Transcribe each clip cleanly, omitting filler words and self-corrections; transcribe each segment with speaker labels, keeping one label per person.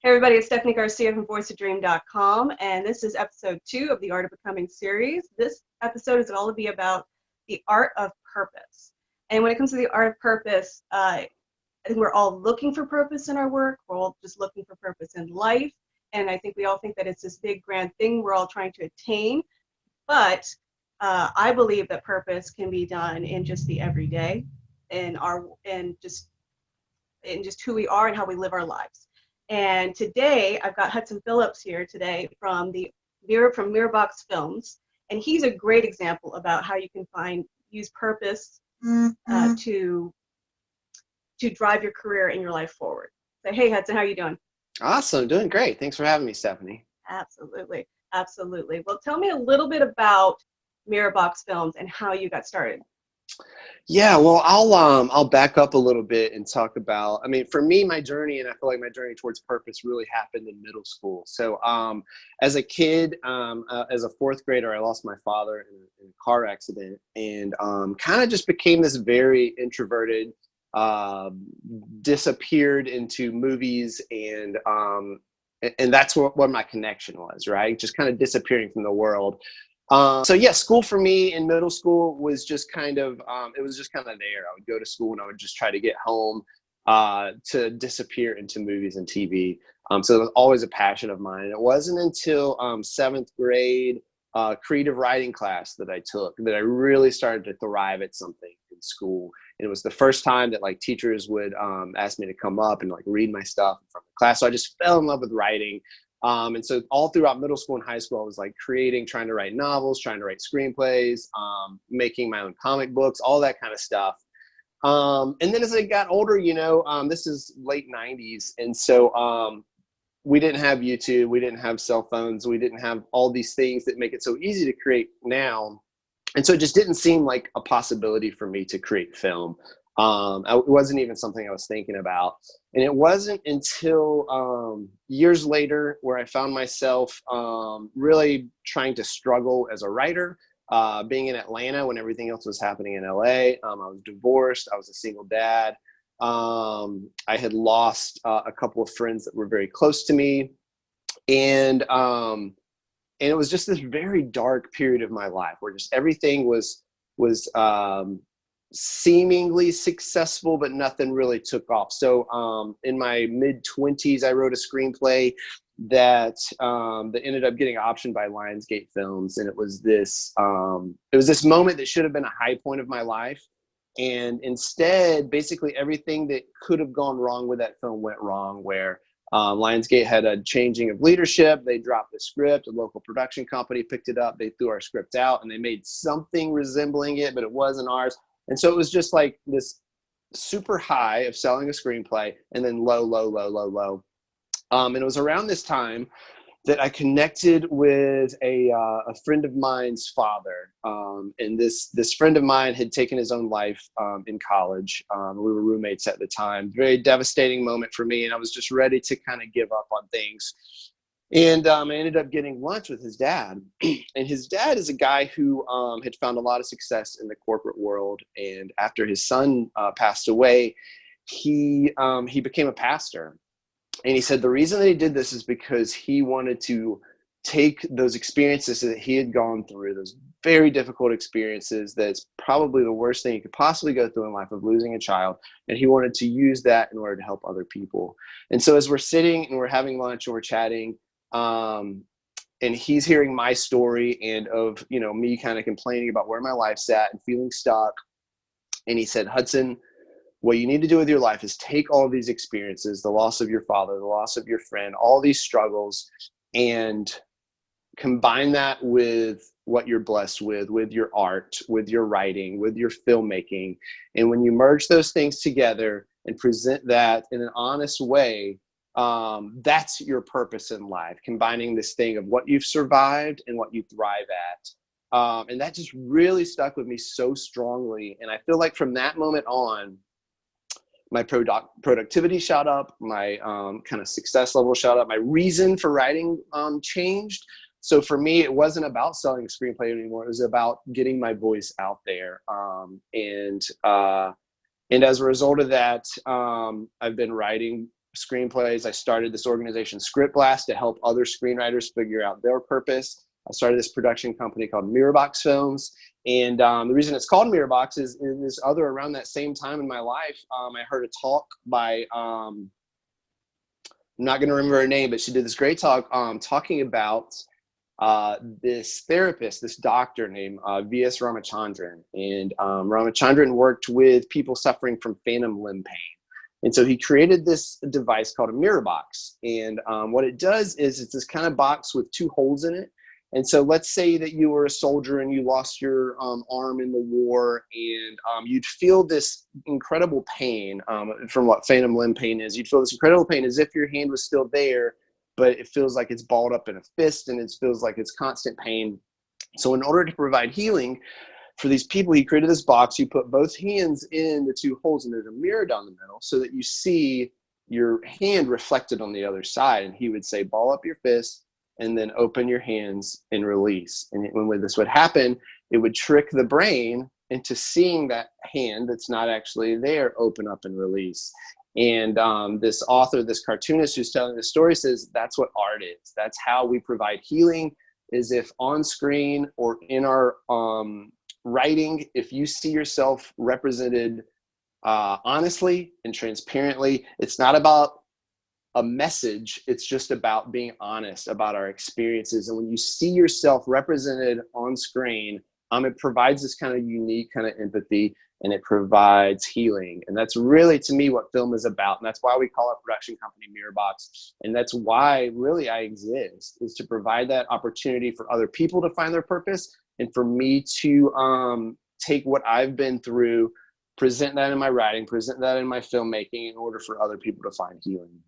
Speaker 1: Hey everybody, it's Stefanie Garcia from voiceofdream.com, and this is episode 2 of the Art of Becoming series. This episode is all to be about the art of purpose. And when it comes to the art of purpose, I think we're all looking for purpose in our work. We're all just looking for purpose in life. And I think we all think that it's this big grand thing we're all trying to attain. But I believe that purpose can be done in just the everyday, in just who we are and how we live our lives. And today I've got Hudson Phillips here today from Mirrorbox Films, and he's a great example about how you can use purpose to drive your career and your life forward. So hey Hudson, how are you doing?
Speaker 2: Awesome, doing great. Thanks for having me, Stefanie.
Speaker 1: Absolutely. Well, tell me a little bit about Mirrorbox Films and how you got started.
Speaker 2: Yeah, well, I'll back up a little bit and talk about. I mean, for me, my journey, and I feel like my journey towards purpose really happened in middle school. So, as a kid, as a fourth grader, I lost my father in a car accident, and kind of just became this very introverted, disappeared into movies, and that's what my connection was, right? Just kind of disappearing from the world. So yeah, school for me in middle school was just kind of, it was just kind of there. I would go to school and I would just try to get home to disappear into movies and TV. So it was always a passion of mine. And it wasn't until seventh grade creative writing class that I took that I really started to thrive at something in school. And it was the first time that like teachers would ask me to come up and like read my stuff from the class. So I just fell in love with writing. And so all throughout middle school and high school, I was like trying to write novels, trying to write screenplays, making my own comic books, all that kind of stuff. And then as I got older, this is late 90s. And so we didn't have YouTube, we didn't have cell phones, we didn't have all these things that make it so easy to create now. And so it just didn't seem like a possibility for me to create film. It wasn't even something I was thinking about. And it wasn't until years later where I found myself really trying to struggle as a writer, being in Atlanta when everything else was happening in LA. I was divorced. I was a single dad. I had lost a couple of friends that were very close to me. And it was just this very dark period of my life where just everything was seemingly successful, but nothing really took off. So in my mid-20s, I wrote a screenplay that ended up getting optioned by Lionsgate Films, and it was this moment that should have been a high point of my life, and instead, basically everything that could have gone wrong with that film went wrong. Where Lionsgate had a changing of leadership, they dropped the script, a local production company picked it up, they threw our script out, and they made something resembling it, but it wasn't ours. And so it was just like this super high of selling a screenplay and then low, low, low, low, low. And it was around this time that I connected with a friend of mine's father. And this friend of mine had taken his own life in college. We were roommates at the time. Very devastating moment for me. And I was just ready to kind of give up on things. And I ended up getting lunch with his dad. And his dad is a guy who had found a lot of success in the corporate world. And after his son passed away, he became a pastor. And he said the reason that he did this is because he wanted to take those experiences that he had gone through, those very difficult experiences that's probably the worst thing you could possibly go through in life, of losing a child, and he wanted to use that in order to help other people. And so as we're sitting and we're having lunch and we're chatting, and he's hearing my story and of, me kind of complaining about where my life's at and feeling stuck. And he said, Hudson, what you need to do with your life is take all of these experiences, the loss of your father, the loss of your friend, all these struggles, and combine that with what you're blessed with your art, with your writing, with your filmmaking. And when you merge those things together and present that in an honest way, that's your purpose in life, combining this thing of what you've survived and what you thrive at. And that just really stuck with me so strongly. And I feel like from that moment on, my productivity shot up, my kind of success level shot up, my reason for writing changed. So for me, it wasn't about selling a screenplay anymore. It was about getting my voice out there. And as a result of that, I've been writing screenplays. I started this organization, Script Blast, to help other screenwriters figure out their purpose. I started this production company called Mirrorbox Films. And the reason it's called Mirrorbox is around that same time in my life, I heard a talk by, I'm not going to remember her name, but she did this great talk talking about this therapist, this doctor named V.S. Ramachandran. And Ramachandran worked with people suffering from phantom limb pain. And so he created this device called a mirror box. And what it does is it's this kind of box with two holes in it. And so let's say that you were a soldier and you lost your arm in the war, and you'd feel this incredible pain from what phantom limb pain is. You'd feel this incredible pain as if your hand was still there, but it feels like it's balled up in a fist, and it feels like it's constant pain. So in order to provide healing for these people, he created this box. You put both hands in the two holes, and there's a mirror down the middle so that you see your hand reflected on the other side. And he would say, ball up your fist and then open your hands and release. And when this would happen, it would trick the brain into seeing that hand that's not actually there open up and release. And this author, this cartoonist who's telling the story says that's what art is. That's how we provide healing, is if on screen or in our writing, if you see yourself represented honestly and transparently. It's not about a message, it's just about being honest about our experiences. And when you see yourself represented on screen, it provides this kind of unique kind of empathy, and it provides healing. And that's really, to me, what film is about. And that's why we call our production company Mirrorbox. And that's why really I exist, is to provide that opportunity for other people to find their purpose, and for me to take what I've been through, present that in my writing, present that in my filmmaking, in order for other people to find healing.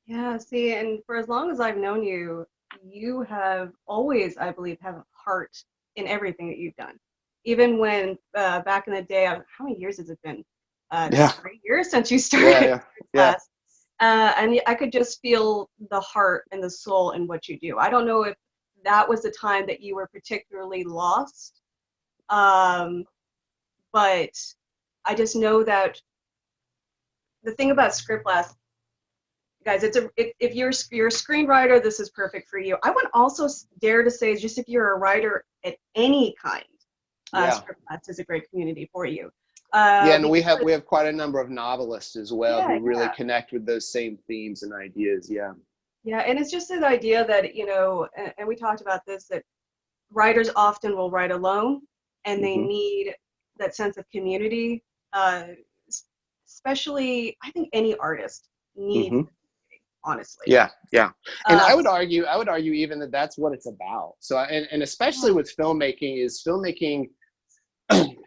Speaker 1: Yeah, see, and for as long as I've known you, you have always, I believe, have a heart in everything that you've done. Even when back in the day, how many years has it been? 3 years since you started class. And I could just feel the heart and the soul in what you do. I don't know if that was the time that you were particularly lost, but I just know that the thing about Script Blast, guys, if you're a screenwriter, this is perfect for you. I would also dare to say, just if you're a writer at any kind, Script Blast is a great community for you.
Speaker 2: And we have quite a number of novelists as well who really connect with those same themes and ideas.
Speaker 1: Yeah, and it's just an idea that, you know, and we talked about this, that writers often will write alone, and they need that sense of community. Especially, I think any artist needs honestly.
Speaker 2: Yeah. And I would argue even that that's what it's about. So, and especially with filmmaking,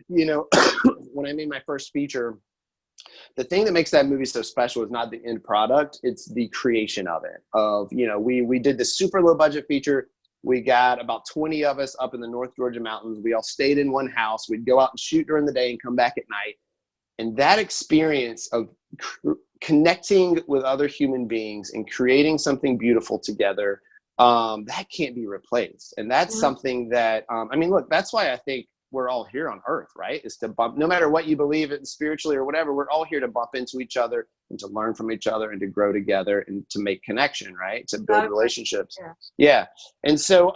Speaker 2: you know, when I made my first feature, the thing that makes that movie so special is not the end product, it's the creation of it. We did this super low budget feature. We got about 20 of us up in the North Georgia mountains. We all stayed in one house. We'd go out and shoot during the day and come back at night. And that experience of connecting with other human beings and creating something beautiful together, that can't be replaced. And that's something that, look, that's why I think we're all here on earth, right? Is to bump, no matter what you believe in spiritually or whatever, we're all here to bump into each other and to learn from each other and to grow together and to make connection, right? To build relationships. And so,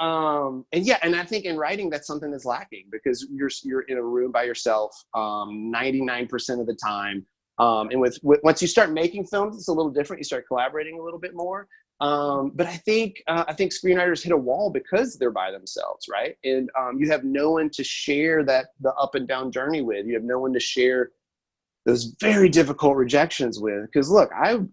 Speaker 2: and I think in writing, that's something that's lacking, because you're in a room by yourself 99% of the time. And once you start making films, it's a little different. You start collaborating a little bit more. But I think screenwriters hit a wall because they're by themselves, right? And you have no one to share the up and down journey with. You have no one to share those very difficult rejections with. Because look, I've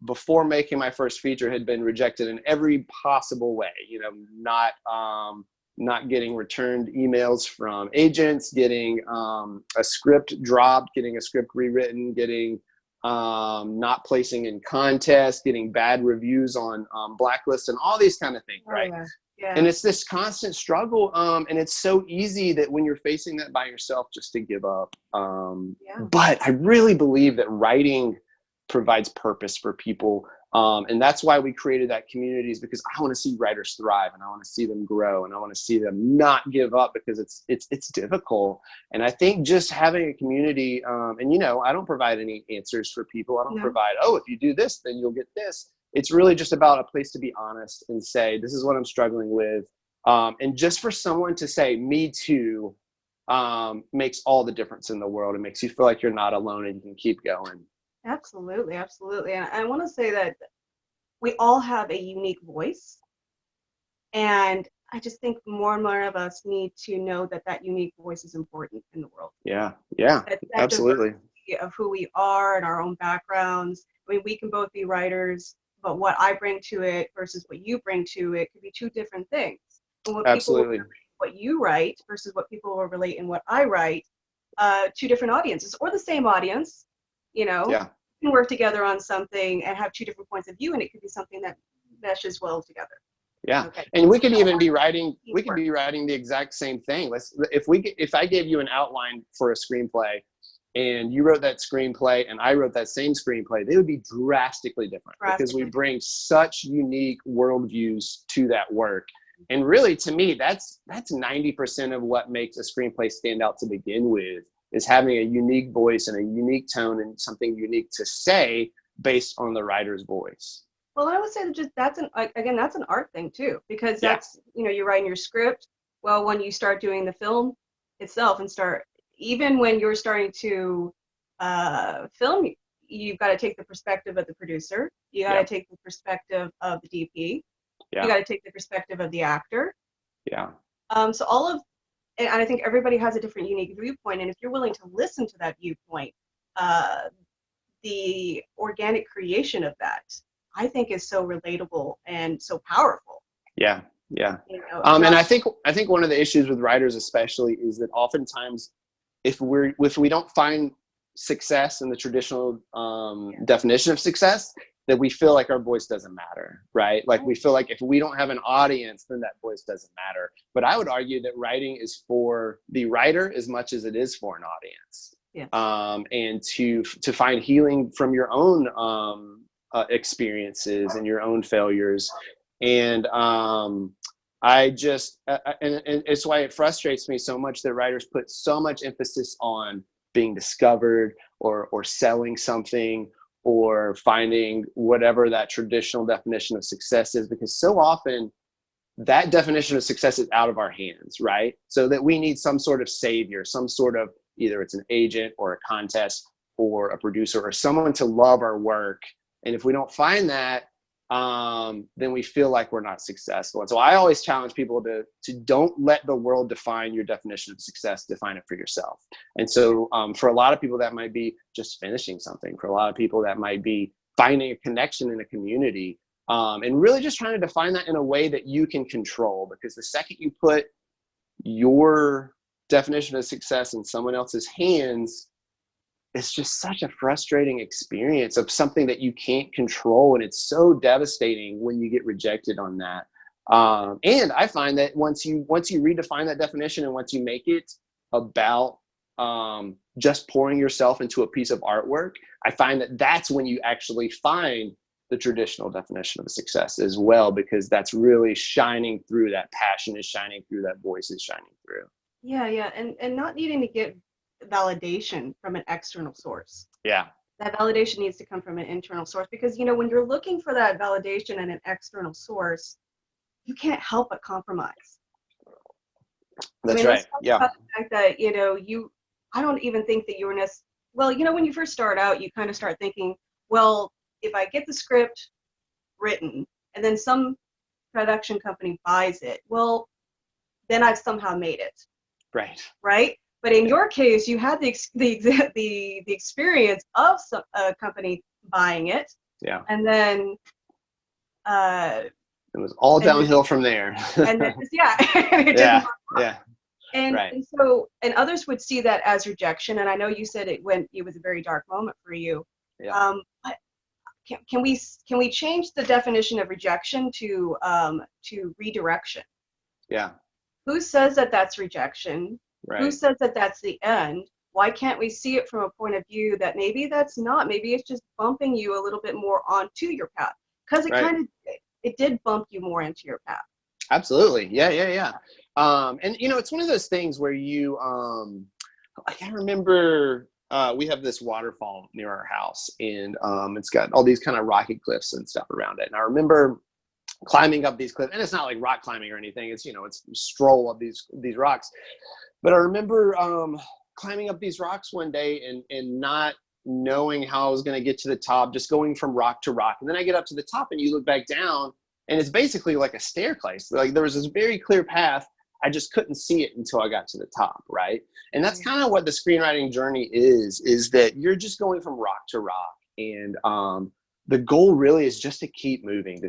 Speaker 2: before making my first feature, had been rejected in every possible way. You know, not getting returned emails from agents, getting a script dropped, getting a script rewritten, getting not placing in contests, getting bad reviews on blacklists, and all these kind of things, right? And it's this constant struggle, and it's so easy that when you're facing that by yourself, just to give up. But I really believe that writing provides purpose for people. And that's why we created that community, is because I want to see writers thrive, and I want to see them grow, and I want to see them not give up, because it's difficult. And I think just having a community, and I don't provide any answers for people. I don't provide, oh, if you do this, then you'll get this. It's really just about a place to be honest and say, this is what I'm struggling with. And just for someone to say, me too, makes all the difference in the world. It makes you feel like you're not alone and you can keep going.
Speaker 1: Absolutely, absolutely. And I want to say that we all have a unique voice. And I just think more and more of us need to know that that unique voice is important in the world.
Speaker 2: Yeah,
Speaker 1: absolutely. Of who we are and our own backgrounds. I mean, we can both be writers, but what I bring to it versus what you bring to it could be two different things. And what
Speaker 2: absolutely.
Speaker 1: People what you write versus what people will relate in what I write, two different audiences or the same audience.
Speaker 2: Yeah.
Speaker 1: We can work together on something and have two different points of view, and it could be something that meshes well together.
Speaker 2: Yeah. Okay. And we could even be writing, the exact same thing. If I gave you an outline for a screenplay and you wrote that screenplay and I wrote that same screenplay, they would be drastically different because we bring such unique worldviews to that work. And really, to me, that's 90% of what makes a screenplay stand out to begin with, is having a unique voice and a unique tone and something unique to say based on the writer's voice.
Speaker 1: Well, I would say that that's an art thing too, because that's, you're writing your script. Well, when you start doing the film itself even when you're starting to film, you've got to take the perspective of the producer. You got to take the perspective of the DP. You got to take the perspective of the actor.
Speaker 2: Yeah.
Speaker 1: So and I think everybody has a different unique viewpoint. And if you're willing to listen to that viewpoint, the organic creation of that, I think, is so relatable and so powerful.
Speaker 2: Yeah. Yeah. And I think one of the issues with writers especially is that oftentimes if we don't find success in the traditional definition of success, that we feel like our voice doesn't matter, right? Like we feel like if we don't have an audience, then that voice doesn't matter. But I would argue that writing is for the writer as much as it is for an audience. Yeah. And to find healing from your own experiences and your own failures. And I just, and it's why it frustrates me so much that writers put so much emphasis on being discovered or selling something or finding whatever that traditional definition of success is, because so often that definition of success is out of our hands, right? So that we need some sort of savior, some sort of, either it's an agent or a contest or a producer or someone to love our work. And if we don't find that, then we feel like we're not successful. And so I always challenge people to don't let the world define your definition of success, define it for yourself. And so for a lot of people, that might be just finishing something. For a lot of people, that might be finding a connection in a community, and really just trying to define that in a way that you can control. Because the second you put your definition of success in someone else's hands, it's just such a frustrating experience of something that you can't control. And it's so devastating when you get rejected on that. And I find that once you redefine that definition and once you make it about just pouring yourself into a piece of artwork, I find that that's when you actually find the traditional definition of success as well, because that's really shining through. That passion is shining through, that voice is shining through.
Speaker 1: Yeah. And not needing to get validation from an external source.
Speaker 2: Yeah.
Speaker 1: That validation needs to come from an internal source, because when you're looking for that validation in an external source, you can't help but compromise.
Speaker 2: That's right. Yeah.
Speaker 1: The fact that I don't even think that you were when you first start out, you kind of start thinking, well, if I get the script written and then some production company buys it, well, then I've somehow made it. Right. But in your case, you had the experience of a company buying it.
Speaker 2: Yeah.
Speaker 1: And then
Speaker 2: it was all downhill from there.
Speaker 1: And then
Speaker 2: yeah.
Speaker 1: And so others would see that as rejection. And I know you said it was a very dark moment for you.
Speaker 2: Yeah.
Speaker 1: But can we change the definition of rejection to redirection?
Speaker 2: Yeah.
Speaker 1: Who says that that's rejection?
Speaker 2: Right.
Speaker 1: Who says that that's the end? Why can't we see it from a point of view that maybe that's not? Maybe it's just bumping you a little bit more onto your path. because it
Speaker 2: Right.
Speaker 1: it did bump you more into your path.
Speaker 2: Absolutely. Yeah. And it's one of those things where like I remember we have this waterfall near our house, and it's got all these kind of rocky cliffs and stuff around it. And I remember climbing up these cliffs, and it's not like rock climbing or anything. It's it's stroll up these rocks. But I remember climbing up these rocks one day and not knowing how I was going to get to the top, just going from rock to rock. And then I get up to the top, and you look back down, and it's basically like a staircase. Like there was this very clear path. I just couldn't see it until I got to the top, right? And that's kind of what the screenwriting journey is that you're just going from rock to rock. And the goal really is just to keep moving,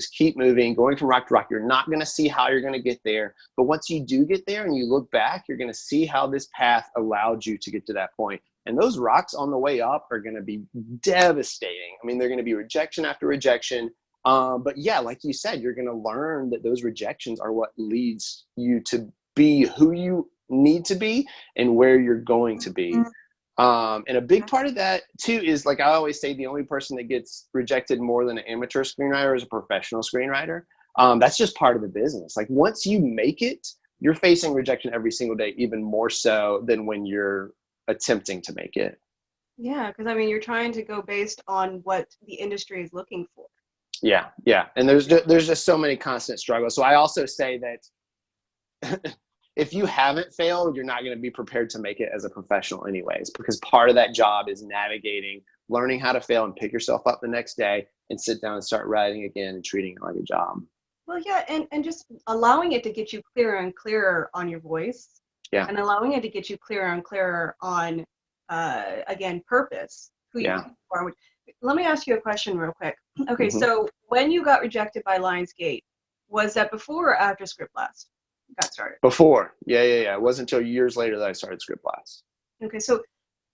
Speaker 2: going from rock to rock. You're not going to see how you're going to get there. But once you do get there and you look back, you're going to see how this path allowed you to get to that point. And those rocks on the way up are going to be devastating. I mean, they're going to be rejection after rejection. But yeah, like you said, you're going to learn that those rejections are what leads you to be who you need to be and where you're going to be. And a big part of that too is, like I always say, the only person that gets rejected more than an amateur screenwriter is a professional screenwriter. That's just part of the business. Like once you make it, you're facing rejection every single day, even more so than when you're attempting to make it.
Speaker 1: Yeah, because I mean, you're trying to go based on what the industry is looking for.
Speaker 2: Yeah. And there's just so many constant struggles. So I also say that if you haven't failed, you're not going to be prepared to make it as a professional anyways, because part of that job is navigating, learning how to fail and pick yourself up the next day and sit down and start writing again and treating it like a job.
Speaker 1: Well, yeah, and just allowing it to get you clearer and clearer on your voice.
Speaker 2: Yeah.
Speaker 1: And allowing it to get you clearer and clearer on, again, purpose, who you are. Let me ask you a question real quick. Okay, so when you got rejected by Lionsgate, was that before or after Script Blast got started?
Speaker 2: Before. Yeah. It wasn't until years later that I started Script Blast.
Speaker 1: Okay, so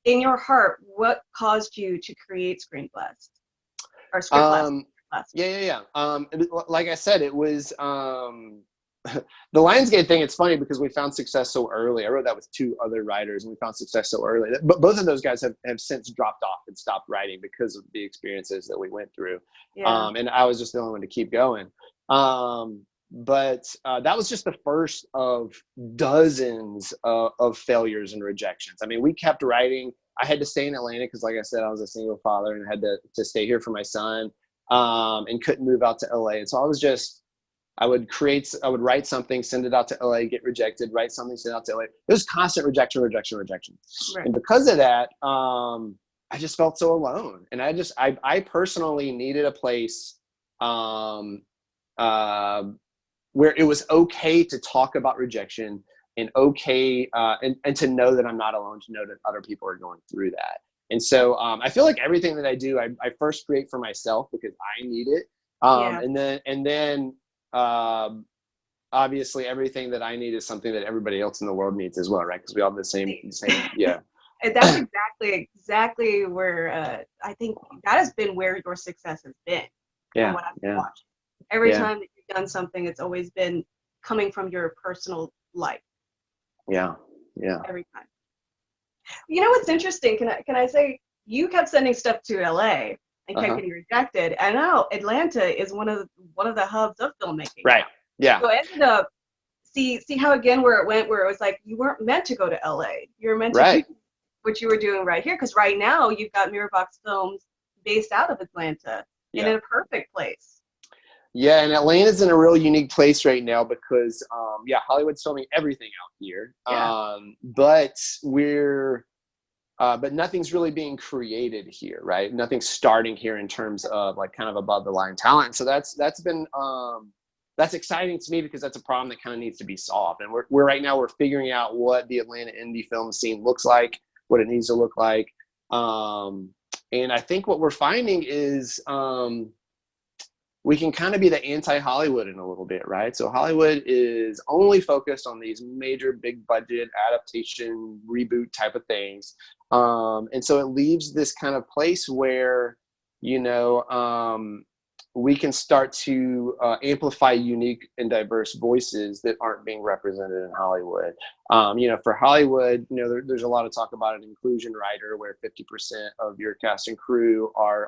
Speaker 1: in your heart, what caused you to create Screen Blast? Or Script Blast?
Speaker 2: Yeah. Like I said, it was the Lionsgate thing. It's funny because we found success so early. I wrote that with two other writers, and we found success so early. But both of those guys have since dropped off and stopped writing because of the experiences that we went through.
Speaker 1: Yeah.
Speaker 2: And I was just the only one to keep going. But that was just the first of dozens of failures and rejections. I mean, we kept writing. I had to stay in Atlanta because, like I said, I was a single father and had to stay here for my son, and couldn't move out to LA. And so I would write something, send it out to LA, get rejected, write something, send it out to LA. It was constant rejection. Right. And because of that, I just felt so alone. And I personally needed a place where it was okay to talk about rejection and okay, and to know that I'm not alone, to know that other people are going through that. And so I feel like everything that I do, I first create for myself because I need it. And then obviously everything that I need is something that everybody else in the world needs as well, right? Because we all have the same, yeah.
Speaker 1: And that's exactly where I think that has been where your success has been.
Speaker 2: Yeah.
Speaker 1: From what I've been watching. Every time that you've done something, it's always been coming from your personal life.
Speaker 2: Yeah.
Speaker 1: Every time. You know what's interesting? Can I say you kept sending stuff to LA and kept getting rejected, and now Atlanta is one of the hubs of filmmaking.
Speaker 2: Right. Yeah.
Speaker 1: So it ended up see how again where it went, where it was like you weren't meant to go to LA. You were meant to do what you were doing right here, because right now you've got Mirrorbox Films based out of Atlanta in a perfect place.
Speaker 2: Yeah, and Atlanta's in a real unique place right now because, Hollywood's filming everything out here.
Speaker 1: Yeah.
Speaker 2: But nothing's really being created here, right? Nothing's starting here in terms of like kind of above the line talent. So that's been that's exciting to me because that's a problem that kind of needs to be solved. And we're right now we're figuring out what the Atlanta indie film scene looks like, what it needs to look like. And I think what we're finding is we can kind of be the anti-Hollywood in a little bit, right? So Hollywood is only focused on these major big budget adaptation reboot type of things. And so it leaves this kind of place where, we can start to amplify unique and diverse voices that aren't being represented in Hollywood. For Hollywood, there's a lot of talk about an inclusion rider where 50% of your cast and crew are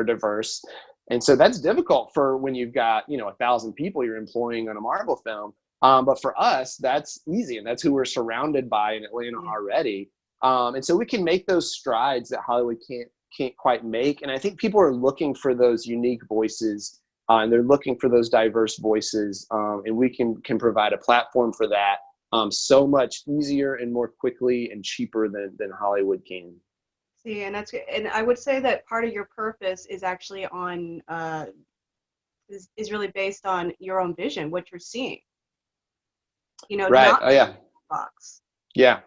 Speaker 2: diverse. And so that's difficult for when you've got, 1,000 people you're employing on a Marvel film. But for us, that's easy. And that's who we're surrounded by in Atlanta already. And so we can make those strides that Hollywood can't quite make. And I think people are looking for those unique voices, and they're looking for those diverse voices. And we can provide a platform for that so much easier and more quickly and cheaper than Hollywood can.
Speaker 1: See, and I would say that part of your purpose is actually on is really based on your own vision, what you're seeing.
Speaker 2: Right.
Speaker 1: Not
Speaker 2: Oh yeah.
Speaker 1: box.
Speaker 2: Yeah.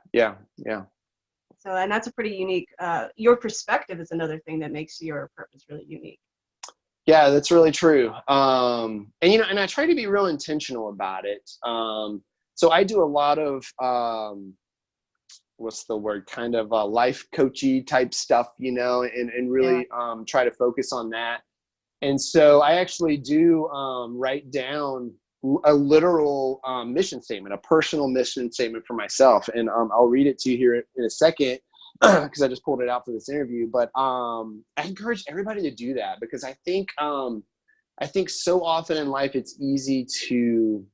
Speaker 1: So, and that's a pretty unique. Your perspective is another thing that makes your purpose really unique.
Speaker 2: Yeah, that's really true. And I try to be real intentional about it. So I do a lot of what's the word, kind of life coachy type stuff, and really try to focus on that. And so I actually do write down a literal mission statement, a personal mission statement for myself. And I'll read it to you here in a second because I just pulled it out for this interview. But I encourage everybody to do that, because I think so often in life it's easy to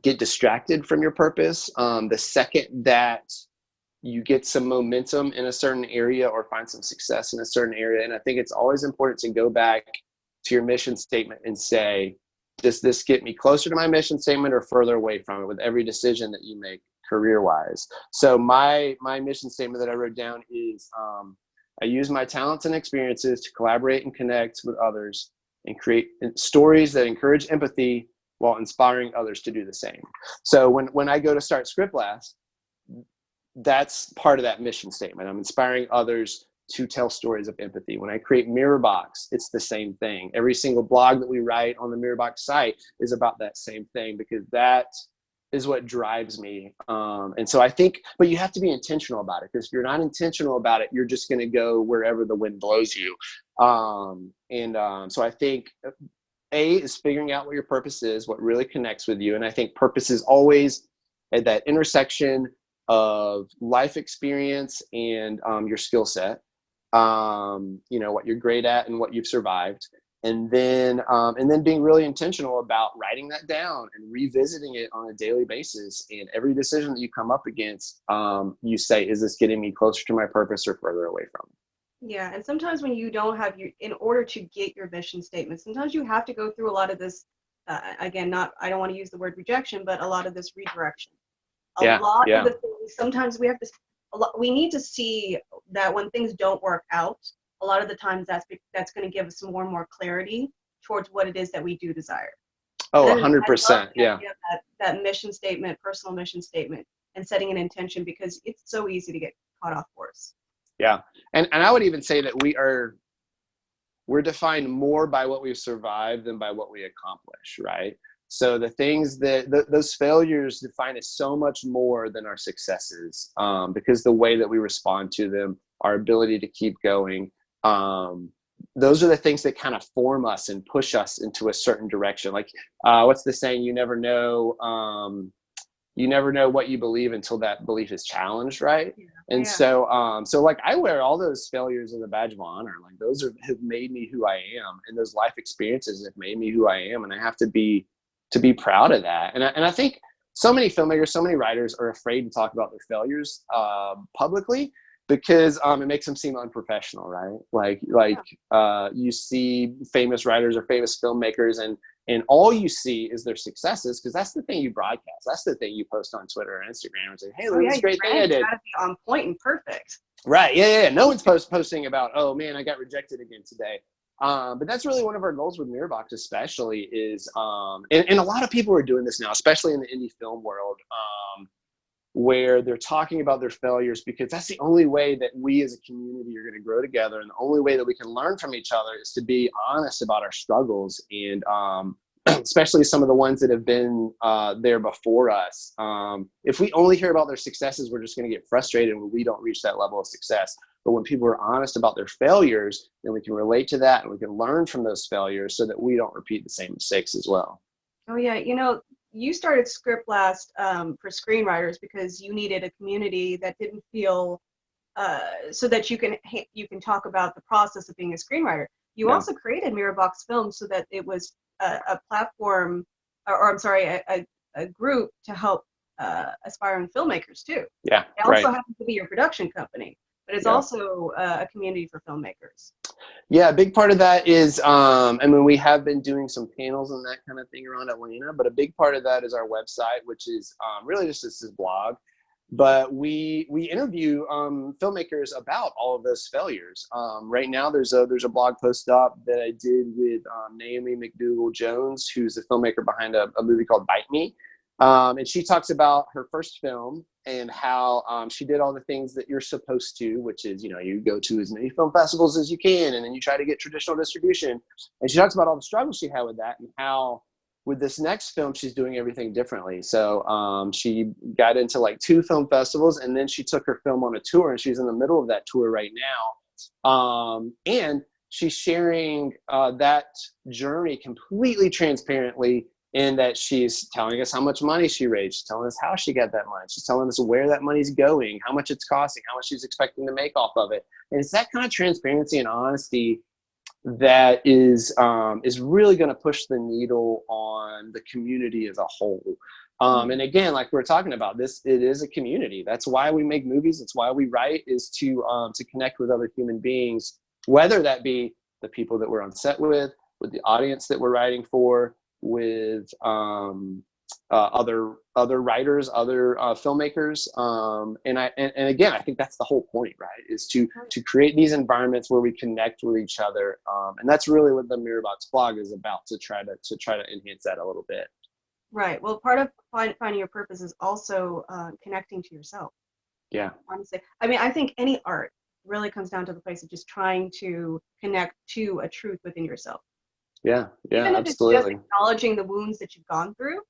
Speaker 2: get distracted from your purpose. The second that you get some momentum in a certain area or find some success in a certain area. And I think it's always important to go back to your mission statement and say, does this get me closer to my mission statement or further away from it with every decision that you make career-wise? So my mission statement that I wrote down is, I use my talents and experiences to collaborate and connect with others and create stories that encourage empathy while inspiring others to do the same. So when I go to start Script Blast, that's part of that mission statement. I'm inspiring others to tell stories of empathy. When I create Mirrorbox, it's the same thing. Every single blog that we write on the Mirrorbox site is about that same thing, because that is what drives me. And so I think, but you have to be intentional about it, because if you're not intentional about it, you're just going to go wherever the wind blows you. So I think A is figuring out what your purpose is, what really connects with you. And I think purpose is always at that intersection of life experience and your skill set, what you're great at and what you've survived. And then being really intentional about writing that down and revisiting it on a daily basis. And every decision that you come up against, you say, is this getting me closer to my purpose or further away from it?
Speaker 1: Yeah, and sometimes when you don't have in order to get your mission statement, sometimes you have to go through a lot of this, I don't want to use the word rejection, but a lot of this redirection. A lot of the things, sometimes we need to see that when things don't work out, a lot of the times that's going to give us more and more clarity towards what it is that we do desire.
Speaker 2: Oh, 100%. Yeah.
Speaker 1: That mission statement, personal mission statement, and setting an intention, because it's so easy to get caught off course.
Speaker 2: Yeah. And I would even say that we're defined more by what we've survived than by what we accomplish, right? So the things those failures define us so much more than our successes, because the way that we respond to them, our ability to keep going, those are the things that kind of form us and push us into a certain direction. Like, what's the saying? You never know what you believe until that belief is challenged, right? Yeah. And so like I wear all those failures as a badge of honor. Like those have made me who I am, and those life experiences have made me who I am, and I have to be proud of that. And I think so many filmmakers, so many writers are afraid to talk about their failures publicly, because it makes them seem unprofessional, right? Like you see famous writers or famous filmmakers, and all you see is their successes, because that's the thing you broadcast. That's the thing you post on Twitter or Instagram and say, hey, look at this great thing I did.
Speaker 1: Gotta be on point and perfect.
Speaker 2: Right. Yeah. No one's posting about, oh man, I got rejected again today. But that's really one of our goals with Mirrorbox, especially is, and a lot of people are doing this now, especially in the indie film world, where they're talking about their failures, because that's the only way that we as a community are going to grow together. And the only way that we can learn from each other is to be honest about our struggles. And especially some of the ones that have been there before us. If we only hear about their successes, we're just going to get frustrated when we don't reach that level of success. But when people are honest about their failures, then we can relate to that and we can learn from those failures so that we don't repeat the same mistakes as well. Oh
Speaker 1: yeah, you started Script Blast for screenwriters because you needed a community that didn't feel so that you can talk about the process of being a screenwriter. you
Speaker 2: Yeah.
Speaker 1: also created Mirrorbox Films so that it was a platform, or I'm sorry, a group to help aspiring filmmakers too.
Speaker 2: Yeah.
Speaker 1: It also
Speaker 2: Right.
Speaker 1: happens to be your production company, but it's
Speaker 2: Yeah.
Speaker 1: also a community for filmmakers.
Speaker 2: Yeah, a big part of that is, I mean, we have been doing some panels and that kind of thing around Atlanta, but a big part of that is our website, which is really just this blog. But we interview filmmakers about all of those failures. Right now, there's a blog post up that I did with Naomi McDougall-Jones, who's the filmmaker behind a movie called Bite Me. And she talks about her first film and how she did all the things that you're supposed to, which is, you go to as many film festivals as you can, and then you try to get traditional distribution. And she talks about all the struggles she had with that, and how with this next film, she's doing everything differently. So she got into like 2 film festivals, and then she took her film on a tour, and she's in the middle of that tour right now. And she's sharing that journey completely transparently, in that she's telling us how much money she raised. She's telling us how she got that money. She's telling us where that money's going, how much it's costing, how much she's expecting to make off of it. And it's that kind of transparency and honesty that is really going to push the needle on the community as a whole. And again, like we were talking about, it is a community. That's why we make movies. It's why we write, is to connect with other human beings, whether that be the people that we're on set with the audience that we're writing for, with other writers, other filmmakers, and again, I think that's the whole point, right? Is to create these environments where we connect with each other, and that's really what the Mirrorbox blog is about, to try to enhance that a little bit.
Speaker 1: Right. Well, part of finding your purpose is also connecting to yourself.
Speaker 2: Yeah.
Speaker 1: Honestly, I mean, I think any art really comes down to the place of just trying to connect to a truth within yourself.
Speaker 2: Yeah,
Speaker 1: Even if
Speaker 2: absolutely.
Speaker 1: it's just acknowledging the wounds that you've gone through.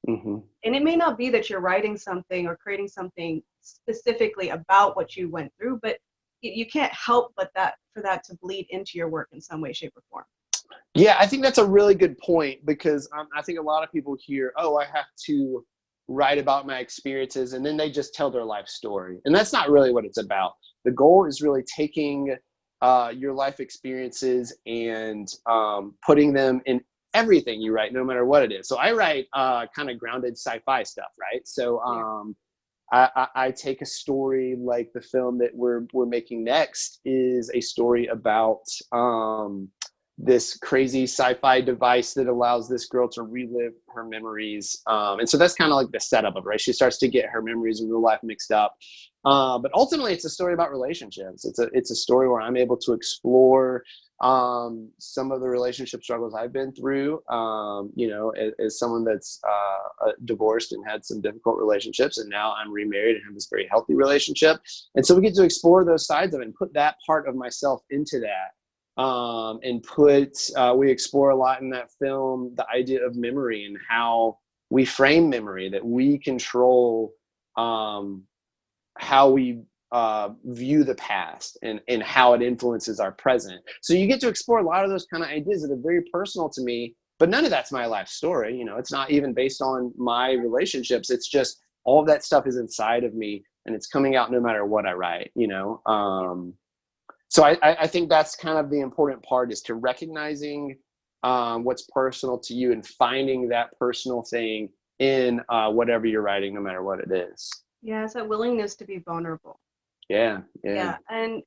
Speaker 2: Mm-hmm.
Speaker 1: And it may not be that you're writing something or creating something specifically about what you went through, but you can't help but for that to bleed into your work in some way, shape, or form.
Speaker 2: Yeah, I think that's a really good point, because I think a lot of people hear, oh, I have to write about my experiences, and then they just tell their life story. And that's not really what it's about. The goal is really taking your life experiences and putting them in everything you write, no matter what it is. So I write kind of grounded sci-fi stuff, right? So I take a story like the film that we're making next is a story about this crazy sci-fi device that allows this girl to relive her memories. And so that's kind of like the setup of it, right? She starts to get her memories in real life mixed up. But ultimately, it's a story about relationships. It's a story where I'm able to explore some of the relationship struggles I've been through, as someone that's divorced and had some difficult relationships, and now I'm remarried and have this very healthy relationship. And so we get to explore those sides of it and put that part of myself into that. We explore a lot in that film the idea of memory and how we frame memory, that we control how we view the past and how it influences our present. So you get to explore a lot of those kind of ideas that are very personal to me, but none of that's my life story. It's not even based on my relationships. It's just all of that stuff is inside of me, and it's coming out no matter what I write, So I think that's kind of the important part, is to recognizing what's personal to you and finding that personal thing in whatever you're writing, no matter what it is.
Speaker 1: Yeah, it's that willingness to be vulnerable.
Speaker 2: Yeah.
Speaker 1: And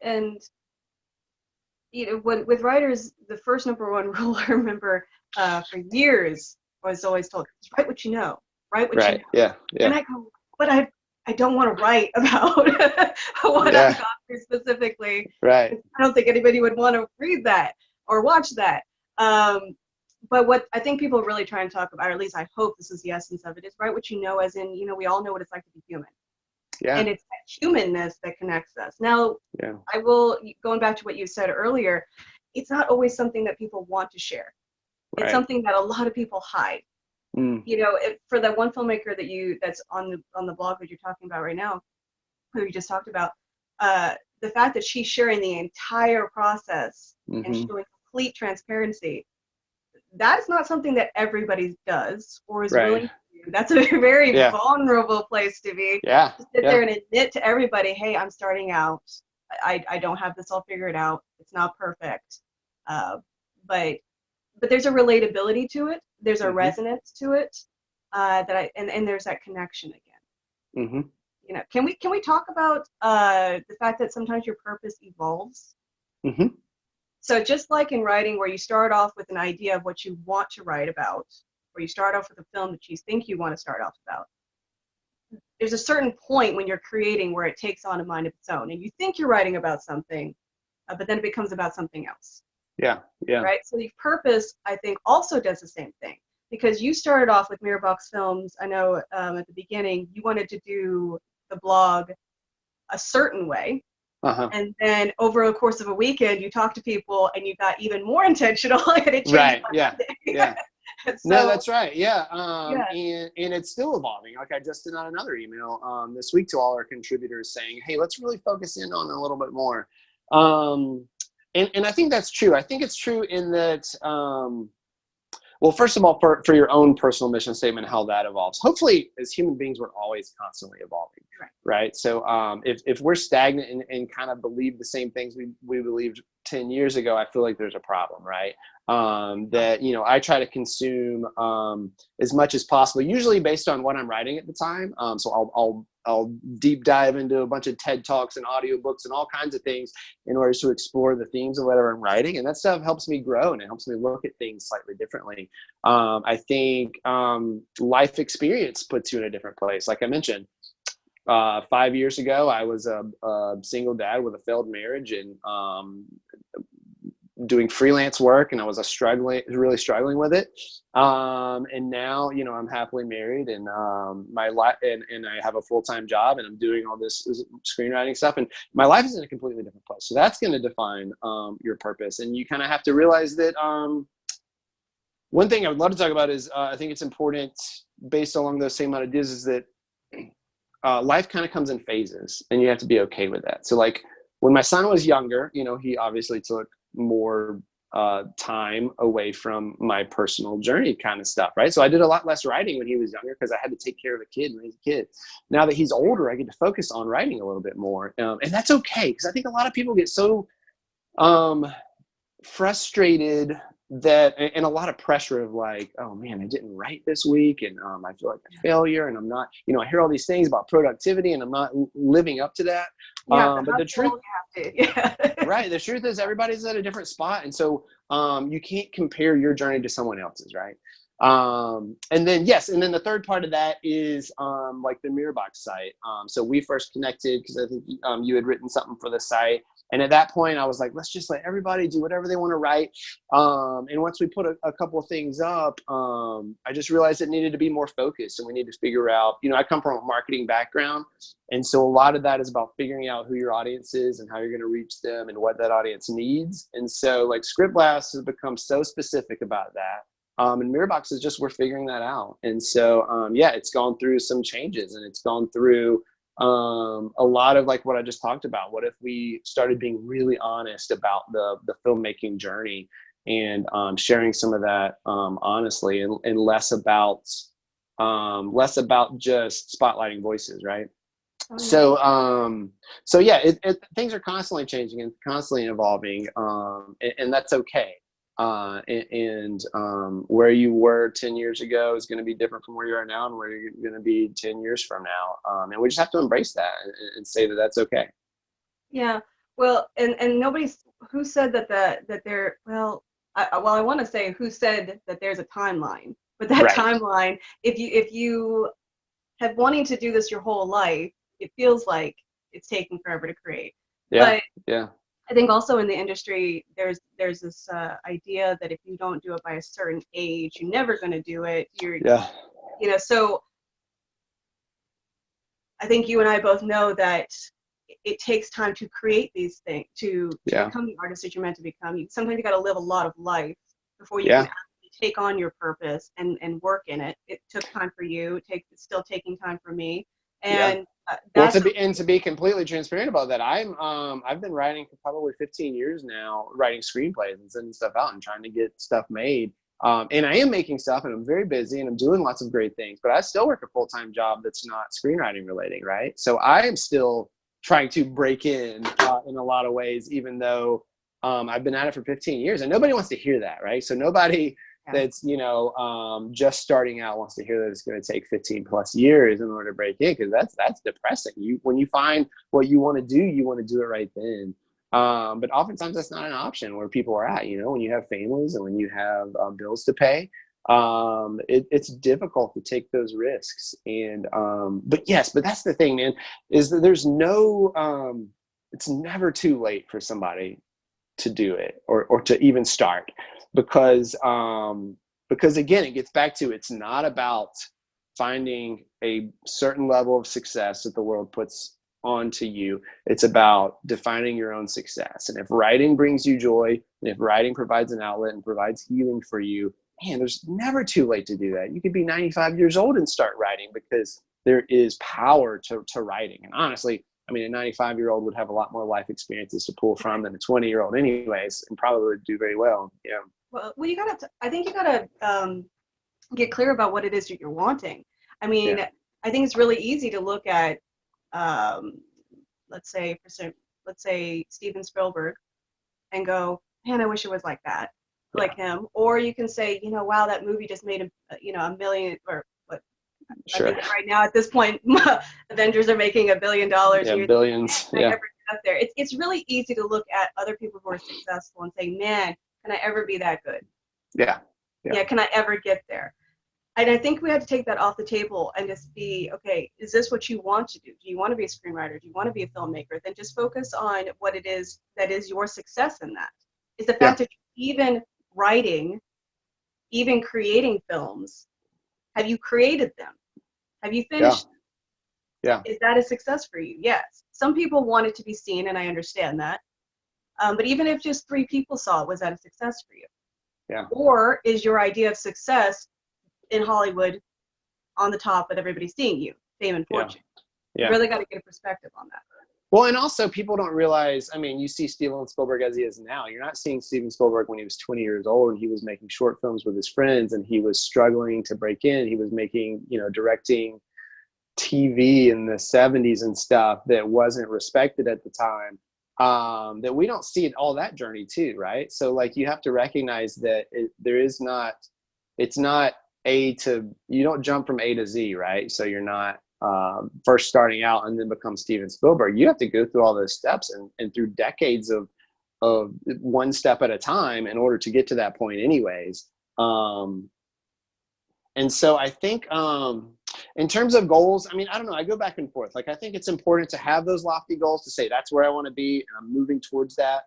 Speaker 1: with writers, the first number one rule I remember for years was always told: write what you know, write what you know.
Speaker 2: Yeah.
Speaker 1: And I go, but I don't want to write about what I've gone through specifically.
Speaker 2: Right.
Speaker 1: I don't think anybody would want to read that or watch that. But what I think people really try and talk about, or at least I hope this is the essence of it, is write what you know, as in, we all know what it's like to be human.
Speaker 2: Yeah.
Speaker 1: And it's that humanness that connects us. Now, I will, going back to what you said earlier, it's not always something that people want to share. It's something that a lot of people hide. For that one filmmaker that's on the blog that you're talking about right now, who you just talked about, the fact that she's sharing the entire process and showing complete transparency, that's not something that everybody does or is willing to do. That's a very vulnerable place to be. To sit there and admit to everybody, hey, I'm starting out. I don't have this all figured out. It's not perfect. But there's a relatability to it. There's a
Speaker 2: Mm-hmm.
Speaker 1: resonance to it, and there's that connection again.
Speaker 2: Mm-hmm.
Speaker 1: You know, can we talk about the fact that sometimes your purpose evolves?
Speaker 2: Mm-hmm.
Speaker 1: So just like in writing, where you start off with an idea of what you want to write about, or you start off with a film that you think you want to start off about, there's a certain point when you're creating where it takes on a mind of its own, and you think you're writing about something, but then it becomes about something else.
Speaker 2: Yeah. Yeah.
Speaker 1: Right? So the purpose, I think, also does the same thing, because you started off with Mirrorbox Films. I know at the beginning you wanted to do the blog a certain way,
Speaker 2: Uh-huh.
Speaker 1: and then over the course of a weekend, you talked to people and you got even more intentional, and it changed.
Speaker 2: Right. Yeah. Yeah.
Speaker 1: So,
Speaker 2: No, that's right. Yeah.
Speaker 1: Yeah.
Speaker 2: And it's still evolving. Like I just sent out another email this week to all our contributors saying, hey, let's really focus in on a little bit more. And I think that's true. I think it's true in that, well, first of all, for your own personal mission statement, how that evolves. Hopefully, as human beings, we're always constantly evolving, right? So if we're stagnant and kind of believe the same things we believed 10 years ago, I feel like there's a problem, right? That, you know, I try to consume as much as possible, usually based on what I'm writing at the time. So I'll deep dive into a bunch of TED Talks and audiobooks and all kinds of things in order to explore the themes of whatever I'm writing. And that stuff helps me grow and it helps me look at things slightly differently. I think life experience puts you in a different place. Like I mentioned, 5 years ago, I was a single dad with a failed marriage and doing freelance work, and I was really struggling with it. And now, you know, I'm happily married, and my life, and I have a full-time job, and I'm doing all this screenwriting stuff, and my life is in a completely different place. So that's going to define your purpose, and you kind of have to realize that. One thing I would love to talk about is I think it's important, based along those same ideas, is that life kind of comes in phases, and you have to be okay with that. So, like when my son was younger, you know, he obviously took more time away from my personal journey kind of stuff, right? So I did a lot less writing when he was younger because I had to take care of a kid and raise a kid. Now that he's older, I get to focus on writing a little bit more, and that's okay, because I think a lot of people get so frustrated that, and a lot of pressure of like, oh man, I didn't write this week, and I feel like a failure, and I'm not, you know, I hear all these things about productivity and I'm not living up to that. But the truth, right, the truth is everybody's at a different spot, and so you can't compare your journey to someone else's, right? And then the third part of that is like the Mirrorbox site. So we first connected because I think you had written something for the site, and at that point I was like, let's just let everybody do whatever they want to write. And once we put a couple of things up, I just realized it needed to be more focused, and we need to figure out, you know, I come from a marketing background, and so a lot of that is about figuring out who your audience is and how you're going to reach them and what that audience needs. And so like Script Blast has become so specific about that. And Mirrorbox is just, we're figuring that out. And so, it's gone through some changes, and it's gone through a lot of like what I just talked about. What if we started being really honest about the filmmaking journey and sharing some of that honestly, and less about just spotlighting voices, right? So things are constantly changing and constantly evolving, and that's okay. Where you were 10 years ago is going to be different from where you are now and where you're going to be 10 years from now. And we just have to embrace that and say that that's okay.
Speaker 1: Yeah. Well, and nobody's, who said that there, well, I want to say who said that there's a timeline, but that timeline, if you have wanting to do this your whole life, it feels like it's taking forever to create.
Speaker 2: Yeah.
Speaker 1: But I think also in the industry, there's this idea that if you don't do it by a certain age, you're never going to do it. You know, so I think you and I both know that it takes time to create these things, to become the artist that you're meant to become. Sometimes you got to live a lot of life before you can actually take on your purpose and work in it. It took time for you. It's still taking time for me. And
Speaker 2: to be completely transparent about that, I've been writing for probably 15 years now, writing screenplays and sending stuff out and trying to get stuff made. And I am making stuff, and I'm very busy, and I'm doing lots of great things, but I still work a full-time job that's not screenwriting related, right? So I am still trying to break in a lot of ways, even though I've been at it for 15 years, and nobody wants to hear that, right? So nobody that's, just starting out wants to hear that it's going to take 15 plus years in order to break in, because that's depressing. When you find what you want to do, you want to do it right then. But oftentimes that's not an option where people are at, when you have families and when you have bills to pay. It's difficult to take those risks. And but that's the thing, man, is that there's it's never too late for somebody to do it or to even start, because again, it gets back to, it's not about finding a certain level of success that the world puts onto you. It's about defining your own success. And if writing brings you joy, and if writing provides an outlet and provides healing for you, man, there's never too late to do that. You could be 95 years old and start writing, because there is power to writing. And honestly, I mean, a 95-year-old would have a lot more life experiences to pull from than a 20-year-old anyways, and probably would do very well. Yeah.
Speaker 1: Well, I think you gotta get clear about what it is that you're wanting. I mean, I think it's really easy to look at, let's say Steven Spielberg, and go, man, I wish it was like that, like him. Or you can say, wow, that movie just made a million, or what?
Speaker 2: Sure.
Speaker 1: I think right now at this point, Avengers are making $1 billion.
Speaker 2: Yeah, billions.
Speaker 1: Can I ever get up there? It's really easy to look at other people who are successful and say, man, can I ever be that good?
Speaker 2: Yeah.
Speaker 1: Can I ever get there? And I think we had to take that off the table and just be, okay, is this what you want to do? Do you want to be a screenwriter? Do you want to be a filmmaker? Then just focus on what it is that is your success in that. Is the fact that you're even writing, even creating films, have you created them? Have you finished them?
Speaker 2: Yeah.
Speaker 1: Is that a success for you? Yes. Some people want it to be seen, and I understand that. But even if just 3 people saw it, was that a success for you?
Speaker 2: Yeah.
Speaker 1: Or is your idea of success in Hollywood on the top, but everybody's seeing you, fame and fortune? You really got to get a perspective on that.
Speaker 2: Well, and also people don't realize, I mean, you see Steven Spielberg as he is now. You're not seeing Steven Spielberg when he was 20 years old and he was making short films with his friends and he was struggling to break in. He was making, directing TV in the 70s and stuff that wasn't respected at the time. That we don't see all that journey too, right? So like you have to recognize that it's not you don't jump from A to Z, right? So you're not first starting out and then become Steven Spielberg. You have to go through all those steps and through decades of one step at a time in order to get to that point anyways. And so I think in terms of goals, I mean, I don't know, I go back and forth. Like, I think it's important to have those lofty goals, to say that's where I want to be and I'm moving towards that.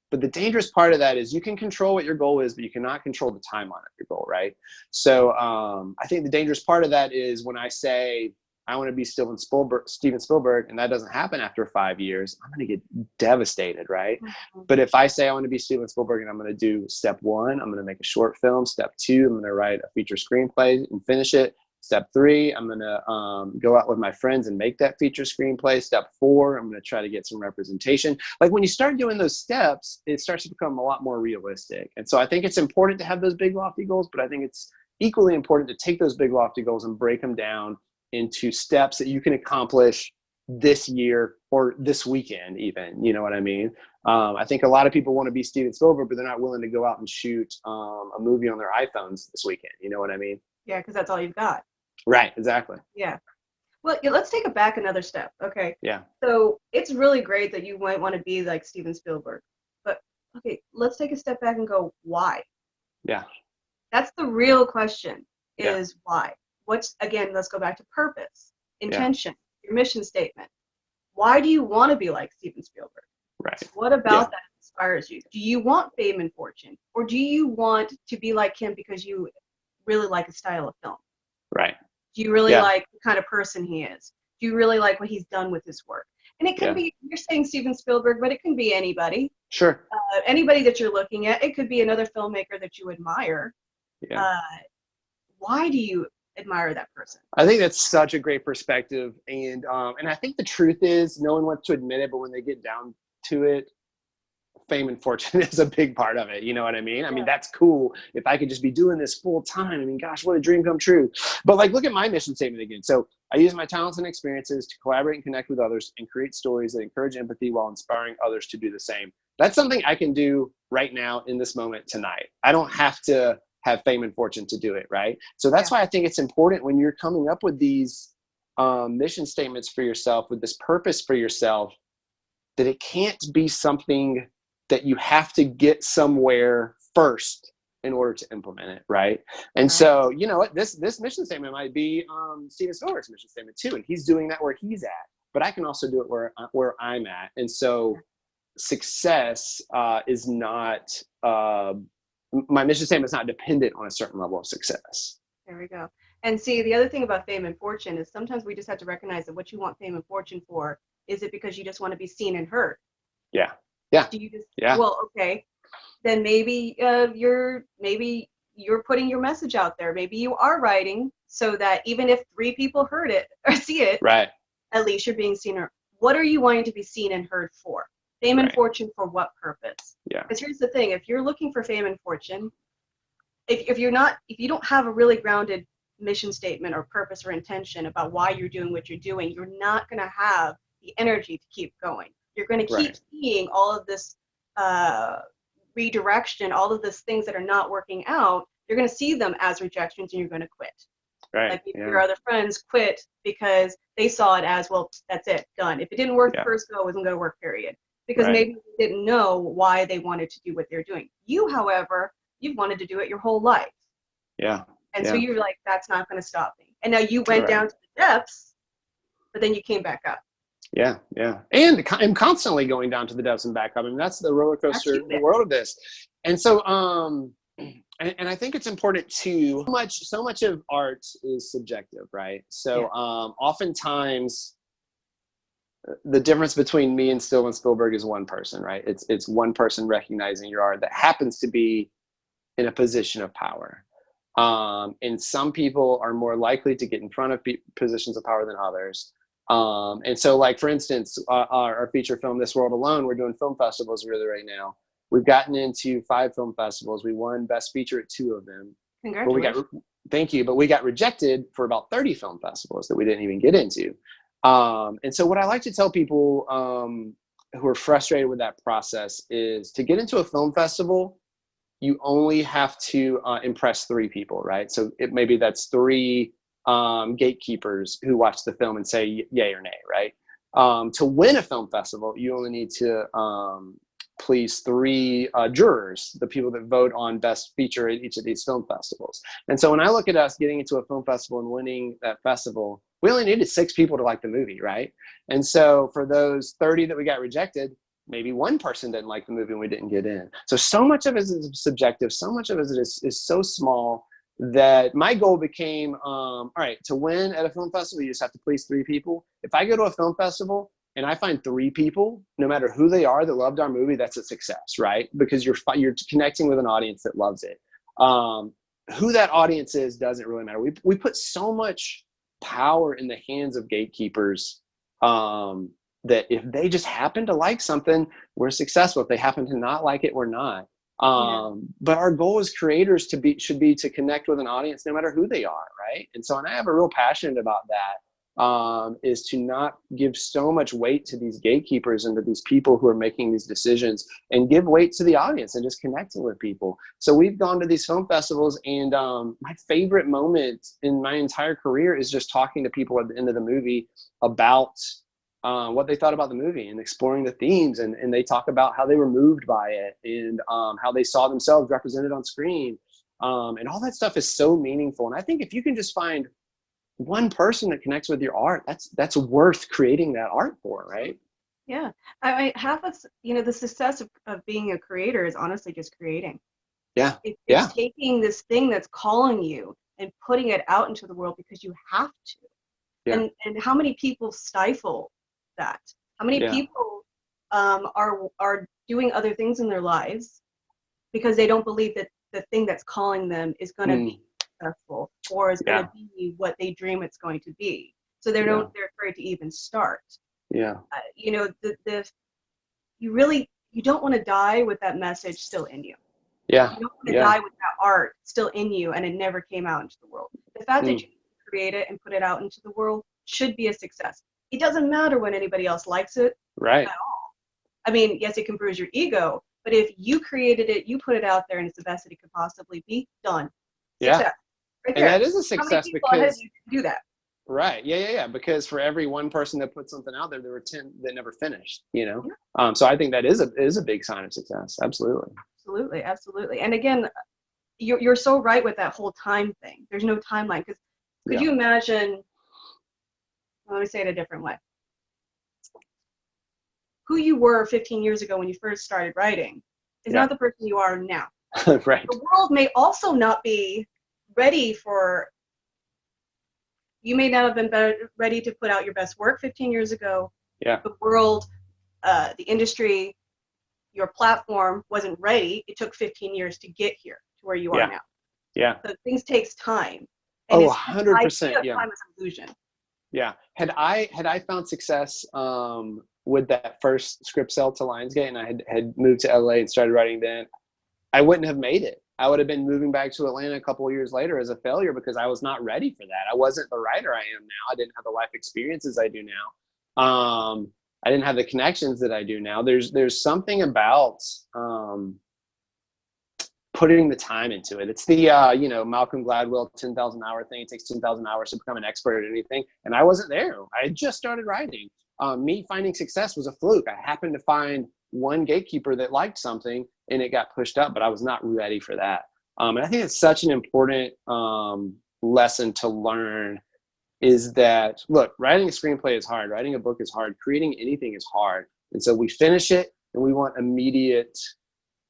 Speaker 2: But the dangerous part of that is you can control what your goal is, but you cannot control the timeline of your goal, right? So I think the dangerous part of that is when I say I want to be Steven Spielberg, and that doesn't happen after 5 years, I'm going to get devastated, right? Mm-hmm. But if I say I want to be Steven Spielberg and I'm going to do step 1, I'm going to make a short film. Step 2, I'm going to write a feature screenplay and finish it. Step 3, I'm going to go out with my friends and make that feature screenplay. Step 4, I'm going to try to get some representation. Like when you start doing those steps, it starts to become a lot more realistic. And so I think it's important to have those big lofty goals, but I think it's equally important to take those big lofty goals and break them down into steps that you can accomplish this year or this weekend even, you know what I mean? I think a lot of people want to be Steven Spielberg, but they're not willing to go out and shoot a movie on their iPhones this weekend, you know what I mean?
Speaker 1: Yeah, because that's all you've got.
Speaker 2: Right, exactly.
Speaker 1: Yeah. Well, let's take it back another step, okay?
Speaker 2: Yeah.
Speaker 1: So it's really great that you might want to be like Steven Spielberg, but okay, let's take a step back and go, why?
Speaker 2: Yeah.
Speaker 1: That's the real question, is why? Again, let's go back to purpose, intention, your mission statement. Why do you want to be like Steven Spielberg?
Speaker 2: Right.
Speaker 1: What about that inspires you? Do you want fame and fortune? Or do you want to be like him because you really like his style of film?
Speaker 2: Right.
Speaker 1: Do you really like the kind of person he is? Do you really like what he's done with his work? And it can be, you're saying Steven Spielberg, but it can be anybody.
Speaker 2: Sure.
Speaker 1: Anybody that you're looking at. It could be another filmmaker that you admire.
Speaker 2: Yeah.
Speaker 1: Why do you admire that person?
Speaker 2: I think that's such a great perspective. And I think the truth is no one wants to admit it, but when they get down to it, fame and fortune is a big part of it. You know what I mean? I mean, that's cool. If I could just be doing this full time, I mean, gosh, what a dream come true. But like, look at my mission statement again. So I use my talents and experiences to collaborate and connect with others and create stories that encourage empathy while inspiring others to do the same. That's something I can do right now in this moment tonight. I don't have to have fame and fortune to do it, right? So that's why I think it's important when you're coming up with these mission statements for yourself, with this purpose for yourself, that it can't be something that you have to get somewhere first in order to implement it, right? And so, you know what, this mission statement might be Steven Spielberg's mission statement too, and he's doing that where he's at. But I can also do it where I'm at. And so, success is not my mission statement is not dependent on a certain level of success.
Speaker 1: There we go. And see, the other thing about fame and fortune is sometimes we just have to recognize that what you want fame and fortune for, is it because you just want to be seen and heard?
Speaker 2: Yeah.
Speaker 1: Do you just, well, okay, then maybe you're putting your message out there. Maybe you are writing so that even if 3 people heard it or see it,
Speaker 2: right,
Speaker 1: at least you're being seen. Or what are you wanting to be seen and heard for? Fame and fortune for what purpose?
Speaker 2: Yeah.
Speaker 1: Because here's the thing: if you're looking for fame and fortune, if you don't have a really grounded mission statement or purpose or intention about why you're doing what you're doing, you're not going to have the energy to keep going. You're going to keep seeing all of this redirection, all of these things that are not working out. You're going to see them as rejections, and you're going to quit.
Speaker 2: Right.
Speaker 1: Like your other friends quit because they saw it as, well, that's it, done. If it didn't work the first go, it wasn't going to work, period. Because maybe they didn't know why they wanted to do what they're doing. You, however, you've wanted to do it your whole life.
Speaker 2: Yeah.
Speaker 1: And so you're like, that's not going to stop me. And now you went down to the depths, but then you came back up.
Speaker 2: Yeah, yeah. And I'm constantly going down to the depths and back up. I mean, that's the roller coaster in the world of this. And so, and I think it's important too, so much of art is subjective, right? So oftentimes the difference between me and Steven Spielberg is one person, right? It's one person recognizing your art that happens to be in a position of power. And some people are more likely to get in front of positions of power than others. And so, like, for instance, our feature film, This World Alone, we're doing film festivals really right now. We've gotten into 5 film festivals. We won Best Feature at 2 of them.
Speaker 1: Congratulations.
Speaker 2: Thank you. But we got rejected for about 30 film festivals that we didn't even get into. And so what I like to tell people who are frustrated with that process is to get into a film festival, you only have to impress 3 people, right? So maybe that's 3 gatekeepers who watch the film and say yay or nay, right? To win a film festival, you only need to please 3 jurors, the people that vote on Best Feature at each of these film festivals. And so when I look at us getting into a film festival and winning that festival, we only needed 6 people to like the movie, right? And so for those 30 that we got rejected, maybe 1 person didn't like the movie and we didn't get in. So much of it is subjective. So much of it is so small that my goal became, all right, to win at a film festival, you just have to please 3 people. If I go to a film festival and I find 3 people, no matter who they are, that loved our movie, that's a success, right? Because you're connecting with an audience that loves it. Who that audience is doesn't really matter. We put so much power in the hands of gatekeepers that if they just happen to like something, we're successful. If they happen to not like it, we're not. But our goal as creators should be to connect with an audience no matter who they are, right? And so, and I have a real passion about that, is to not give so much weight to these gatekeepers and to these people who are making these decisions, and give weight to the audience and just connecting with people. So we've gone to these film festivals, and my favorite moment in my entire career is just talking to people at the end of the movie about what they thought about the movie and exploring the themes, and they talk about how they were moved by it, and how they saw themselves represented on screen, and all that stuff is so meaningful. And I think if you can just find 1 person that connects with your art, that's worth creating that art for, right?
Speaker 1: Yeah, I mean, half of the success of being a creator is honestly just creating. It's taking this thing that's calling you and putting it out into the world because you have to. And how many people stifle that? How many people are doing other things in their lives because they don't believe that the thing that's calling them is going to be successful, or is going to be what they dream it's going to be? So they're afraid to even start. You don't want to die with that message still in you. You don't want to die with that art still in you and it never came out into the world. The fact that you create it and put it out into the world should be a success. It doesn't matter when anybody else likes it at all. I mean, yes, it can bruise your ego, but if you created it, you put it out there, and it's the best that it could possibly be, done.
Speaker 2: Yeah.
Speaker 1: Success. Right
Speaker 2: And
Speaker 1: there.
Speaker 2: that is a
Speaker 1: How many
Speaker 2: success
Speaker 1: people ahead of
Speaker 2: because,
Speaker 1: you can do that?
Speaker 2: right. Yeah. Because for every one person that put something out there, there were 10 that never finished, you know?
Speaker 1: Yeah.
Speaker 2: So I think that is a big sign of success. Absolutely.
Speaker 1: Absolutely. Absolutely. And again, you're so right with that whole time thing. There's no timeline. Because could
Speaker 2: Yeah.
Speaker 1: you imagine, let me say it a different way. Who you were 15 years ago when you first started writing is not the person you are now.
Speaker 2: Right.
Speaker 1: The world may also not be ready for, you may not have been ready to put out your best work 15 years ago.
Speaker 2: Yeah.
Speaker 1: The world, the industry, your platform wasn't ready. It took 15 years to get here to where you are now.
Speaker 2: Yeah.
Speaker 1: So things takes time. And
Speaker 2: 100%. Yeah.
Speaker 1: Time is an illusion.
Speaker 2: Yeah. Had I found success with that first script sale to Lionsgate, and I had moved to LA and started writing then, I wouldn't have made it. I would have been moving back to Atlanta a couple of years later as a failure because I was not ready for that. I wasn't the writer I am now. I didn't have the life experiences I do now. I didn't have the connections that I do now. There's something about putting the time into it. It's the Malcolm Gladwell 10,000 hour thing. It takes 10,000 hours to become an expert at anything, and I wasn't there. I had just started writing. Me finding success was a fluke. I happened to find one gatekeeper that liked something, and it got pushed up, but I was not ready for that. And I think it's such an important lesson to learn, is that, look, writing a screenplay is hard. Writing a book is hard. Creating anything is hard. And so we finish it, and we want immediate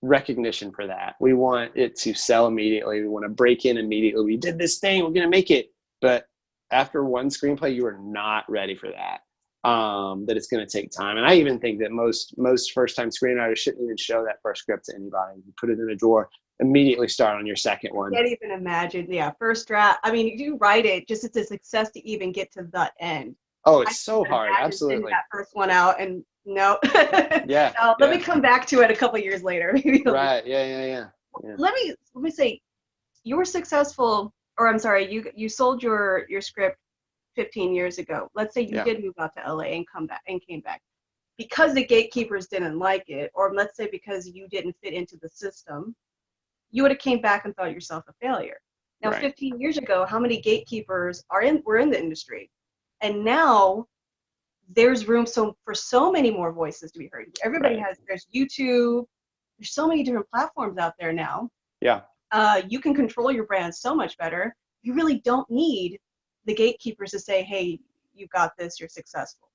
Speaker 2: recognition for that. We want it to sell immediately. We want to break in immediately. We did this thing. We're going to make it. But after one screenplay, you are not ready for that. That it's going to take time. And I even think that most first-time screenwriters shouldn't even show that first script to anybody. You put it in a drawer, immediately start on your second one.
Speaker 1: I can't even imagine. Yeah, first draft. I mean, you write it, just it's a success to even get to that end.
Speaker 2: Oh, it's so hard. Absolutely.
Speaker 1: That first one out, and no.
Speaker 2: Yeah.
Speaker 1: Let me come back to it a couple years later.
Speaker 2: Right. Yeah.
Speaker 1: Let me say, you were successful, or I'm sorry, you sold your script 15 years ago. Let's say you did move out to LA and came back. Because the gatekeepers didn't like it, or let's say because you didn't fit into the system, you would have came back and thought yourself a failure. Now, 15 years ago, how many gatekeepers were in the industry? And now there's room for so many more voices to be heard. Everybody there's YouTube, there's so many different platforms out there now.
Speaker 2: Yeah.
Speaker 1: You can control your brand so much better. You really don't need the gatekeepers to say, hey, you got this, you're successful.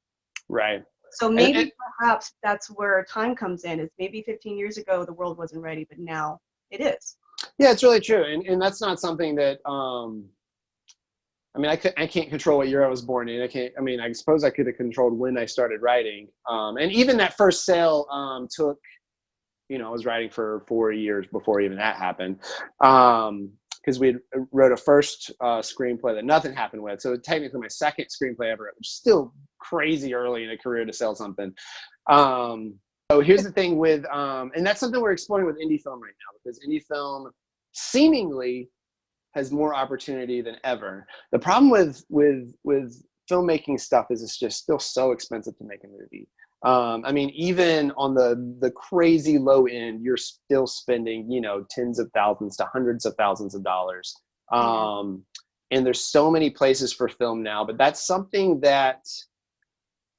Speaker 2: Right.
Speaker 1: So maybe perhaps that's where time comes in. Is maybe 15 years ago the world wasn't ready, but now it is.
Speaker 2: Yeah, it's really true. And that's not something that I mean, I can't control what year I was born in. I suppose I could have controlled when I started writing. And even that first sale took, I was writing for 4 years before even that happened. Because we wrote a first screenplay that nothing happened with. So technically my second screenplay ever, which is still crazy early in a career to sell something. So here's the thing with, and that's something we're exploring with indie film right now, because indie film seemingly has more opportunity than ever. The problem with filmmaking stuff is it's just still so expensive to make a movie. I mean, even on the crazy low end, you're still spending, tens of thousands to hundreds of thousands of dollars. And there's so many places for film now, but that's something that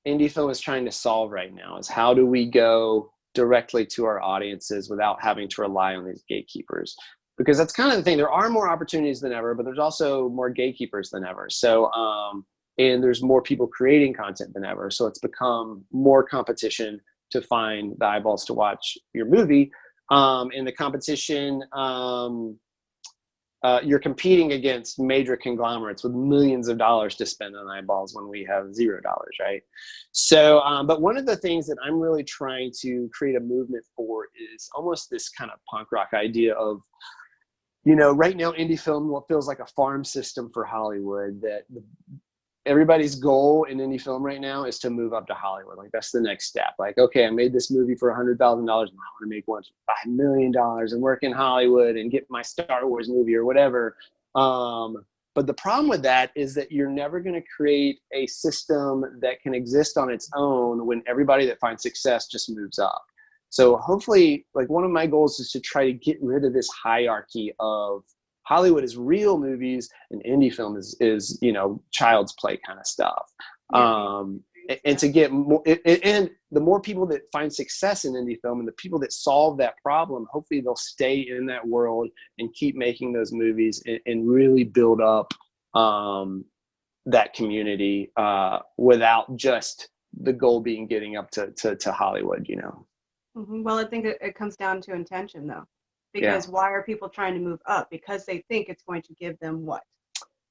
Speaker 2: indie film is trying to solve right now, is how do we go directly to our audiences without having to rely on these gatekeepers? Because that's kind of the thing. There are more opportunities than ever, but there's also more gatekeepers than ever. So, and there's more people creating content than ever. So it's become more competition to find the eyeballs to watch your movie. And the competition, you're competing against major conglomerates with millions of dollars to spend on eyeballs when we have $0, right? So, but one of the things that I'm really trying to create a movement for is almost this kind of punk rock idea of, right now indie film feels like a farm system for Hollywood, that everybody's goal in indie film right now is to move up to Hollywood. Like, that's the next step. Like, okay, I made this movie for $100,000. Now I want to make one for $5 million and work in Hollywood and get my Star Wars movie or whatever. But the problem with that is that you're never going to create a system that can exist on its own when everybody that finds success just moves up. So hopefully, like, one of my goals is to try to get rid of this hierarchy of Hollywood is real movies and indie film is child's play kind of stuff. And to get more, and the more people that find success in indie film and the people that solve that problem, hopefully they'll stay in that world and keep making those movies and really build up that community without just the goal being getting up to Hollywood,
Speaker 1: Well, I think it comes down to intention, though, because why are people trying to move up? Because they think it's going to give them what?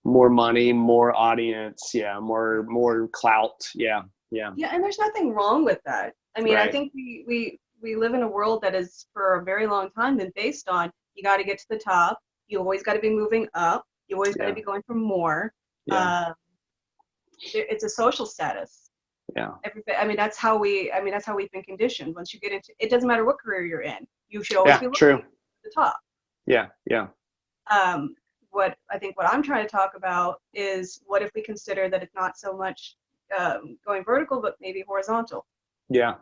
Speaker 2: More money, more audience, more clout, yeah.
Speaker 1: And there's nothing wrong with that. I mean,
Speaker 2: Right.
Speaker 1: I think we live in a world that is for a very long time been based on you got to get to the top. You always got to be moving up. You always got to be going for more. It's a social status.
Speaker 2: Yeah.
Speaker 1: That's how we've been conditioned. Once you get into, it doesn't matter what career you're in, you should always be looking at the top.
Speaker 2: Yeah.
Speaker 1: What I'm trying to talk about is what if we consider that it's not so much going vertical, but maybe horizontal.
Speaker 2: Yeah.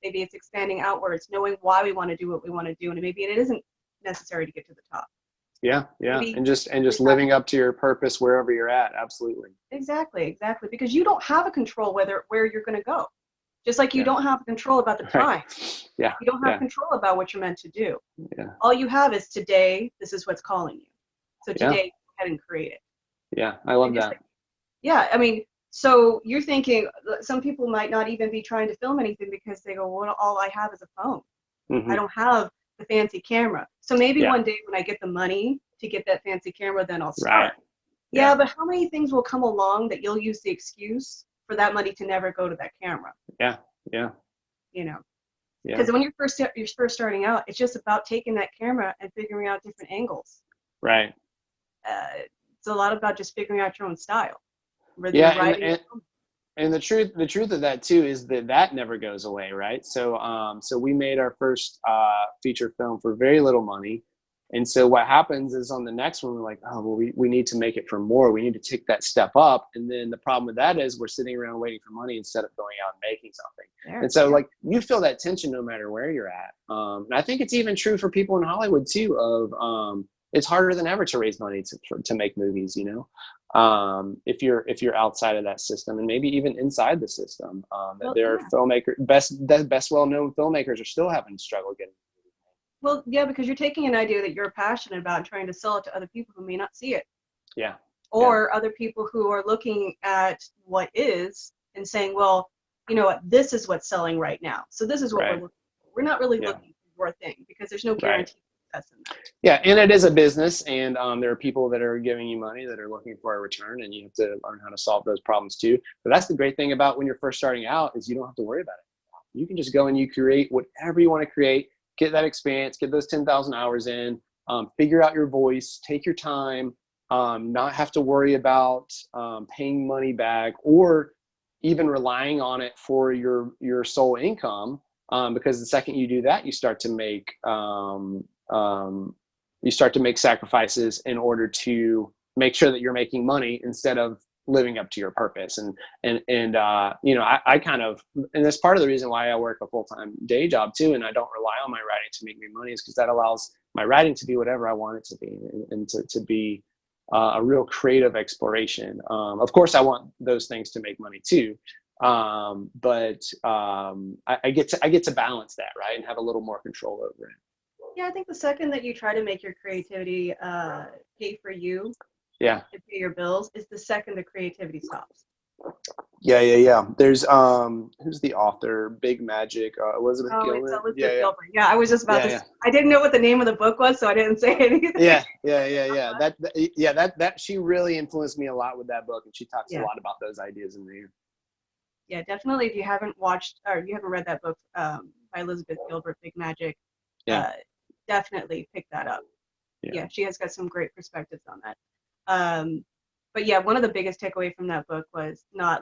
Speaker 1: Maybe it's expanding outwards, knowing why we want to do what we want to do, and maybe it isn't necessary to get to the top.
Speaker 2: Yeah. And just living up to your purpose wherever you're at. Absolutely.
Speaker 1: Exactly. Because you don't have a control where you're going to go. Just like you don't have control about the time.
Speaker 2: Right. Yeah.
Speaker 1: You don't have control about what you're meant to do.
Speaker 2: Yeah.
Speaker 1: All you have is today, this is what's calling you. So today, go ahead and create it.
Speaker 2: Yeah, I love that.
Speaker 1: So you're thinking, some people might not even be trying to film anything because they go, well, all I have is a phone.
Speaker 2: Mm-hmm.
Speaker 1: I don't have the fancy camera. So maybe one day when I get the money to get that fancy camera, then I'll start.
Speaker 2: Right.
Speaker 1: Yeah, but how many things will come along that you'll use the excuse for that money to never go to that camera?
Speaker 2: Yeah.
Speaker 1: Because when you're first starting out, it's just about taking that camera and figuring out different angles.
Speaker 2: Right.
Speaker 1: It's a lot about just figuring out your own style.
Speaker 2: And the truth of that too is that never goes away, right? So we made our first feature film for very little money, and so what happens is on the next one we're like, oh well, we need to make it for more. We need to take that step up, and then the problem with that is we're sitting around waiting for money instead of going out and making something. And so like you feel that tension no matter where you're at. And I think it's even true for people in Hollywood too. It's harder than ever to raise money to make movies, if you're outside of that system and maybe even inside the system. There are filmmakers, best well-known filmmakers are still having to struggle getting.
Speaker 1: Well, yeah, because you're taking an idea that you're passionate about and trying to sell it to other people who may not see it.
Speaker 2: Yeah.
Speaker 1: Or other people who are looking at what is and saying, well, you know what, this is what's selling right now. So this is what we're looking for. We're not really looking for a thing because there's no guarantee.
Speaker 2: Yeah, and it is a business, and there are people that are giving you money that are looking for a return, and you have to learn how to solve those problems too. But that's the great thing about when you're first starting out is you don't have to worry about it. You can just go and you create whatever you want to create, get that experience, get those 10,000 hours in, figure out your voice, take your time, not have to worry about paying money back or even relying on it for your sole income, because the second you do that, you start to make sacrifices in order to make sure that you're making money instead of living up to your purpose. And I kind of, and that's part of the reason why I work a full-time day job too. And I don't rely on my writing to make me money is because that allows my writing to be whatever I want it to be and to be a real creative exploration. Of course I want those things to make money too. But I get to balance that, right. And have a little more control over it.
Speaker 1: Yeah, I think the second that you try to make your creativity pay for you, to pay your bills, is the second the creativity stops.
Speaker 2: Yeah. There's who's the author? Big Magic. Elizabeth Gilbert.
Speaker 1: It's Elizabeth Gilbert. Yeah, I was just about to. Yeah. I didn't know what the name of the book was, so I didn't say anything.
Speaker 2: Yeah. That she really influenced me a lot with that book, and she talks a lot about those ideas in there.
Speaker 1: Yeah, definitely. If you haven't watched or you haven't read that book by Elizabeth Gilbert, Big Magic, definitely pick that up. Yeah, she has got some great perspectives on that. But yeah, one of the biggest takeaway from that book was not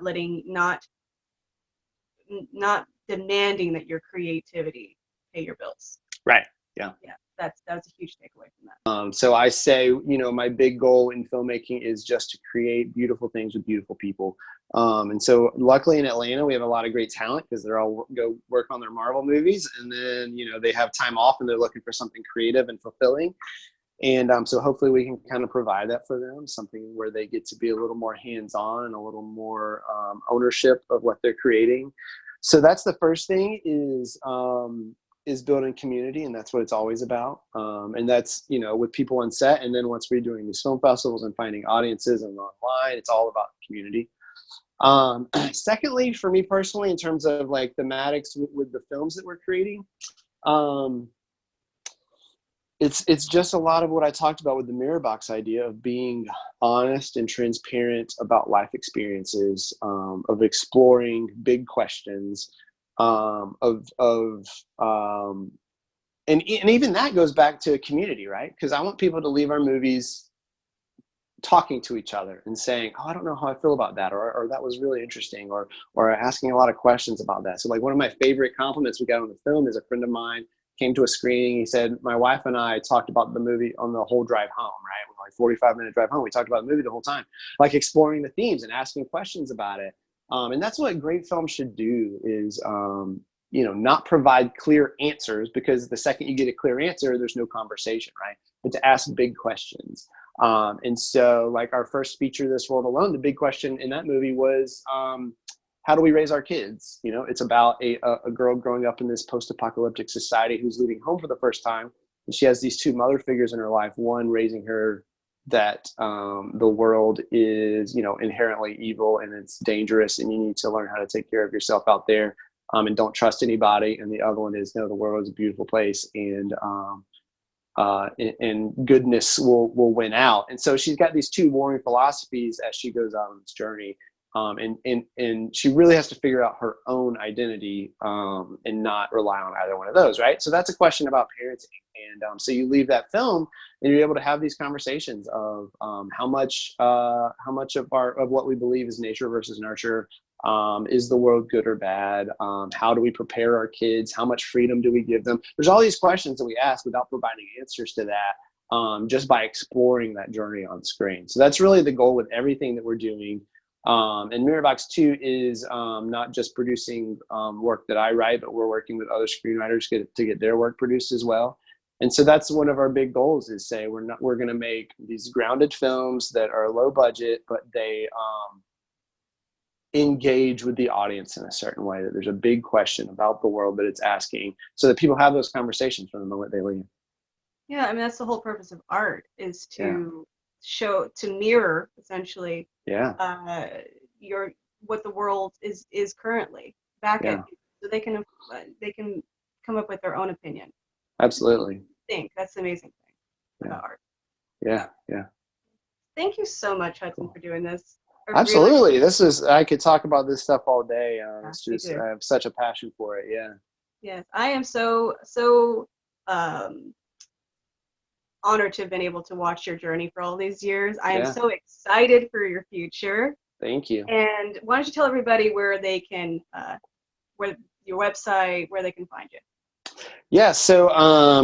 Speaker 1: demanding that your creativity pay your bills.
Speaker 2: Right. Yeah.
Speaker 1: Yeah, that was a huge takeaway from that.
Speaker 2: So I say, my big goal in filmmaking is just to create beautiful things with beautiful people. And so luckily in Atlanta, we have a lot of great talent because they're all go work on their Marvel movies. And then, they have time off and they're looking for something creative and fulfilling. And so hopefully we can kind of provide that for them, something where they get to be a little more hands-on and a little more ownership of what they're creating. So that's the first thing is building community, and that's what it's always about. And that's, with people on set. And then once we're doing these film festivals and finding audiences and online, it's all about community. Secondly, for me personally, in terms of like thematics with the films that we're creating, it's just a lot of what I talked about with the mirror box idea of being honest and transparent about life experiences, of exploring big questions, and even that goes back to a community, right? Because I want people to leave our movies talking to each other and saying, oh, I don't know how I feel about that, or that was really interesting, or asking a lot of questions about that. So like one of my favorite compliments we got on the film is a friend of mine came to a screening. He said, my wife and I talked about the movie on the whole drive home, right? Like 45-minute drive home. We talked about the movie the whole time, like exploring the themes and asking questions about it. And that's what great film should do is, not provide clear answers, because the second you get a clear answer, there's no conversation, right? But to ask big questions. And so like our first feature, This World Alone, the big question in that movie was, how do we raise our kids? It's about a girl growing up in this post-apocalyptic society who's leaving home for the first time. And she has these two mother figures in her life, one raising her that the world is, inherently evil and it's dangerous and you need to learn how to take care of yourself out there, and don't trust anybody. And the other one is, no, the world is a beautiful place, and goodness will win out. And so she's got these two warring philosophies as she goes out on this journey. And she really has to figure out her own identity, and not rely on either one of those, right? So that's a question about parenting. And so you leave that film and you're able to have these conversations of how much of what we believe is nature versus nurture. Is the world good or bad? How do we prepare our kids? How much freedom do we give them? There's all these questions that we ask without providing answers to that, just by exploring that journey on screen. So that's really the goal with everything that we're doing. And Mirrorbox 2 is not just producing work that I write, but we're working with other screenwriters to get their work produced as well. And so that's one of our big goals, is say we're going to make these grounded films that are low budget, but they engage with the audience in a certain way, that there's a big question about the world that it's asking, so that people have those conversations from the moment they leave.
Speaker 1: Yeah, I mean, that's the whole purpose of art, is to show, to mirror essentially what the world is currently back at you, so they can come up with their own opinion.
Speaker 2: Absolutely.
Speaker 1: I think that's the amazing thing about art.
Speaker 2: Yeah.
Speaker 1: Thank you so much, Hudson, for doing this.
Speaker 2: Absolutely. I could talk about this stuff all day. It's just,
Speaker 1: I
Speaker 2: have such a passion for it. Yeah.
Speaker 1: Yes, I am so honored to have been able to watch your journey for all these years. I am so excited for your future.
Speaker 2: Thank you.
Speaker 1: And why don't you tell everybody where they can, where your website, where they can find you?
Speaker 2: Yeah, so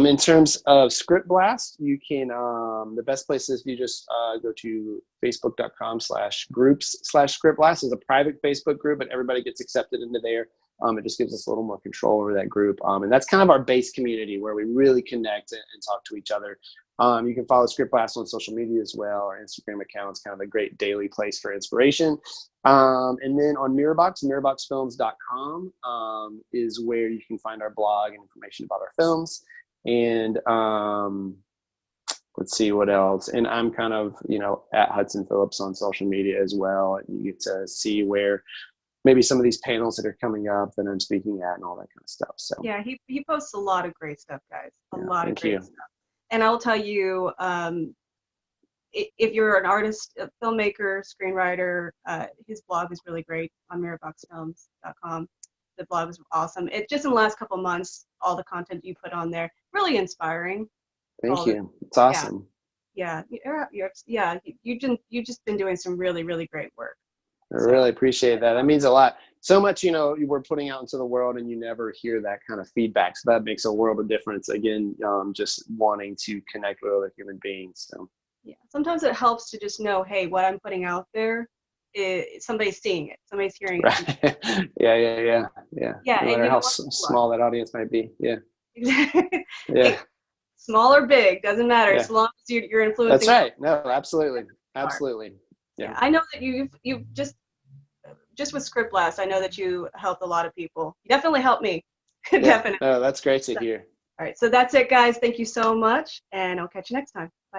Speaker 2: in terms of Script Blast, you can, the best place is you just go to facebook.com/groups/Script Blast. It's a private Facebook group, but everybody gets accepted into there. It just gives us a little more control over that group. And that's kind of our base community where we really connect and talk to each other. You can follow Script Blast on social media as well. Our Instagram account is kind of a great daily place for inspiration. And then on Mirrorbox, mirrorboxfilms.com is where you can find our blog and information about our films. And let's see what else. And I'm kind of, at Hudson Phillips on social media as well. And you get to see where maybe some of these panels that are coming up that I'm speaking at and all that kind of stuff. So
Speaker 1: yeah, he posts a lot of great stuff, guys. A lot of
Speaker 2: great
Speaker 1: stuff. And I'll tell you, if you're an artist, a filmmaker, screenwriter, his blog is really great on mirrorboxfilms.com. The blog is awesome. It just in the last couple of months, all the content you put on there, really inspiring.
Speaker 2: Thank you. It's awesome.
Speaker 1: Yeah. You've just been doing some really, really great work.
Speaker 2: I really appreciate that. That means a lot. so much, we're putting out into the world and you never hear that kind of feedback. So that makes a world of difference. Again, just wanting to connect with other human beings. So
Speaker 1: yeah, sometimes it helps to just know, hey, what I'm putting out there, somebody's seeing it, somebody's hearing it.
Speaker 2: right. Yeah.
Speaker 1: Yeah,
Speaker 2: No
Speaker 1: and
Speaker 2: matter
Speaker 1: you
Speaker 2: how
Speaker 1: know what?
Speaker 2: small that audience might be. Yeah.
Speaker 1: Hey,
Speaker 2: Yeah.
Speaker 1: small or big, doesn't matter,
Speaker 2: Yeah.
Speaker 1: as long as you're
Speaker 2: That's
Speaker 1: influencing.
Speaker 2: right. No, absolutely. Absolutely.
Speaker 1: Yeah,
Speaker 2: Yeah.
Speaker 1: I know that you've just with Script Blast, I know that you helped a lot of people. You definitely helped me.
Speaker 2: Yeah.
Speaker 1: Definitely.
Speaker 2: No, that's great to hear.
Speaker 1: All right, so that's it, guys. Thank you so much, and I'll catch you next time. Bye.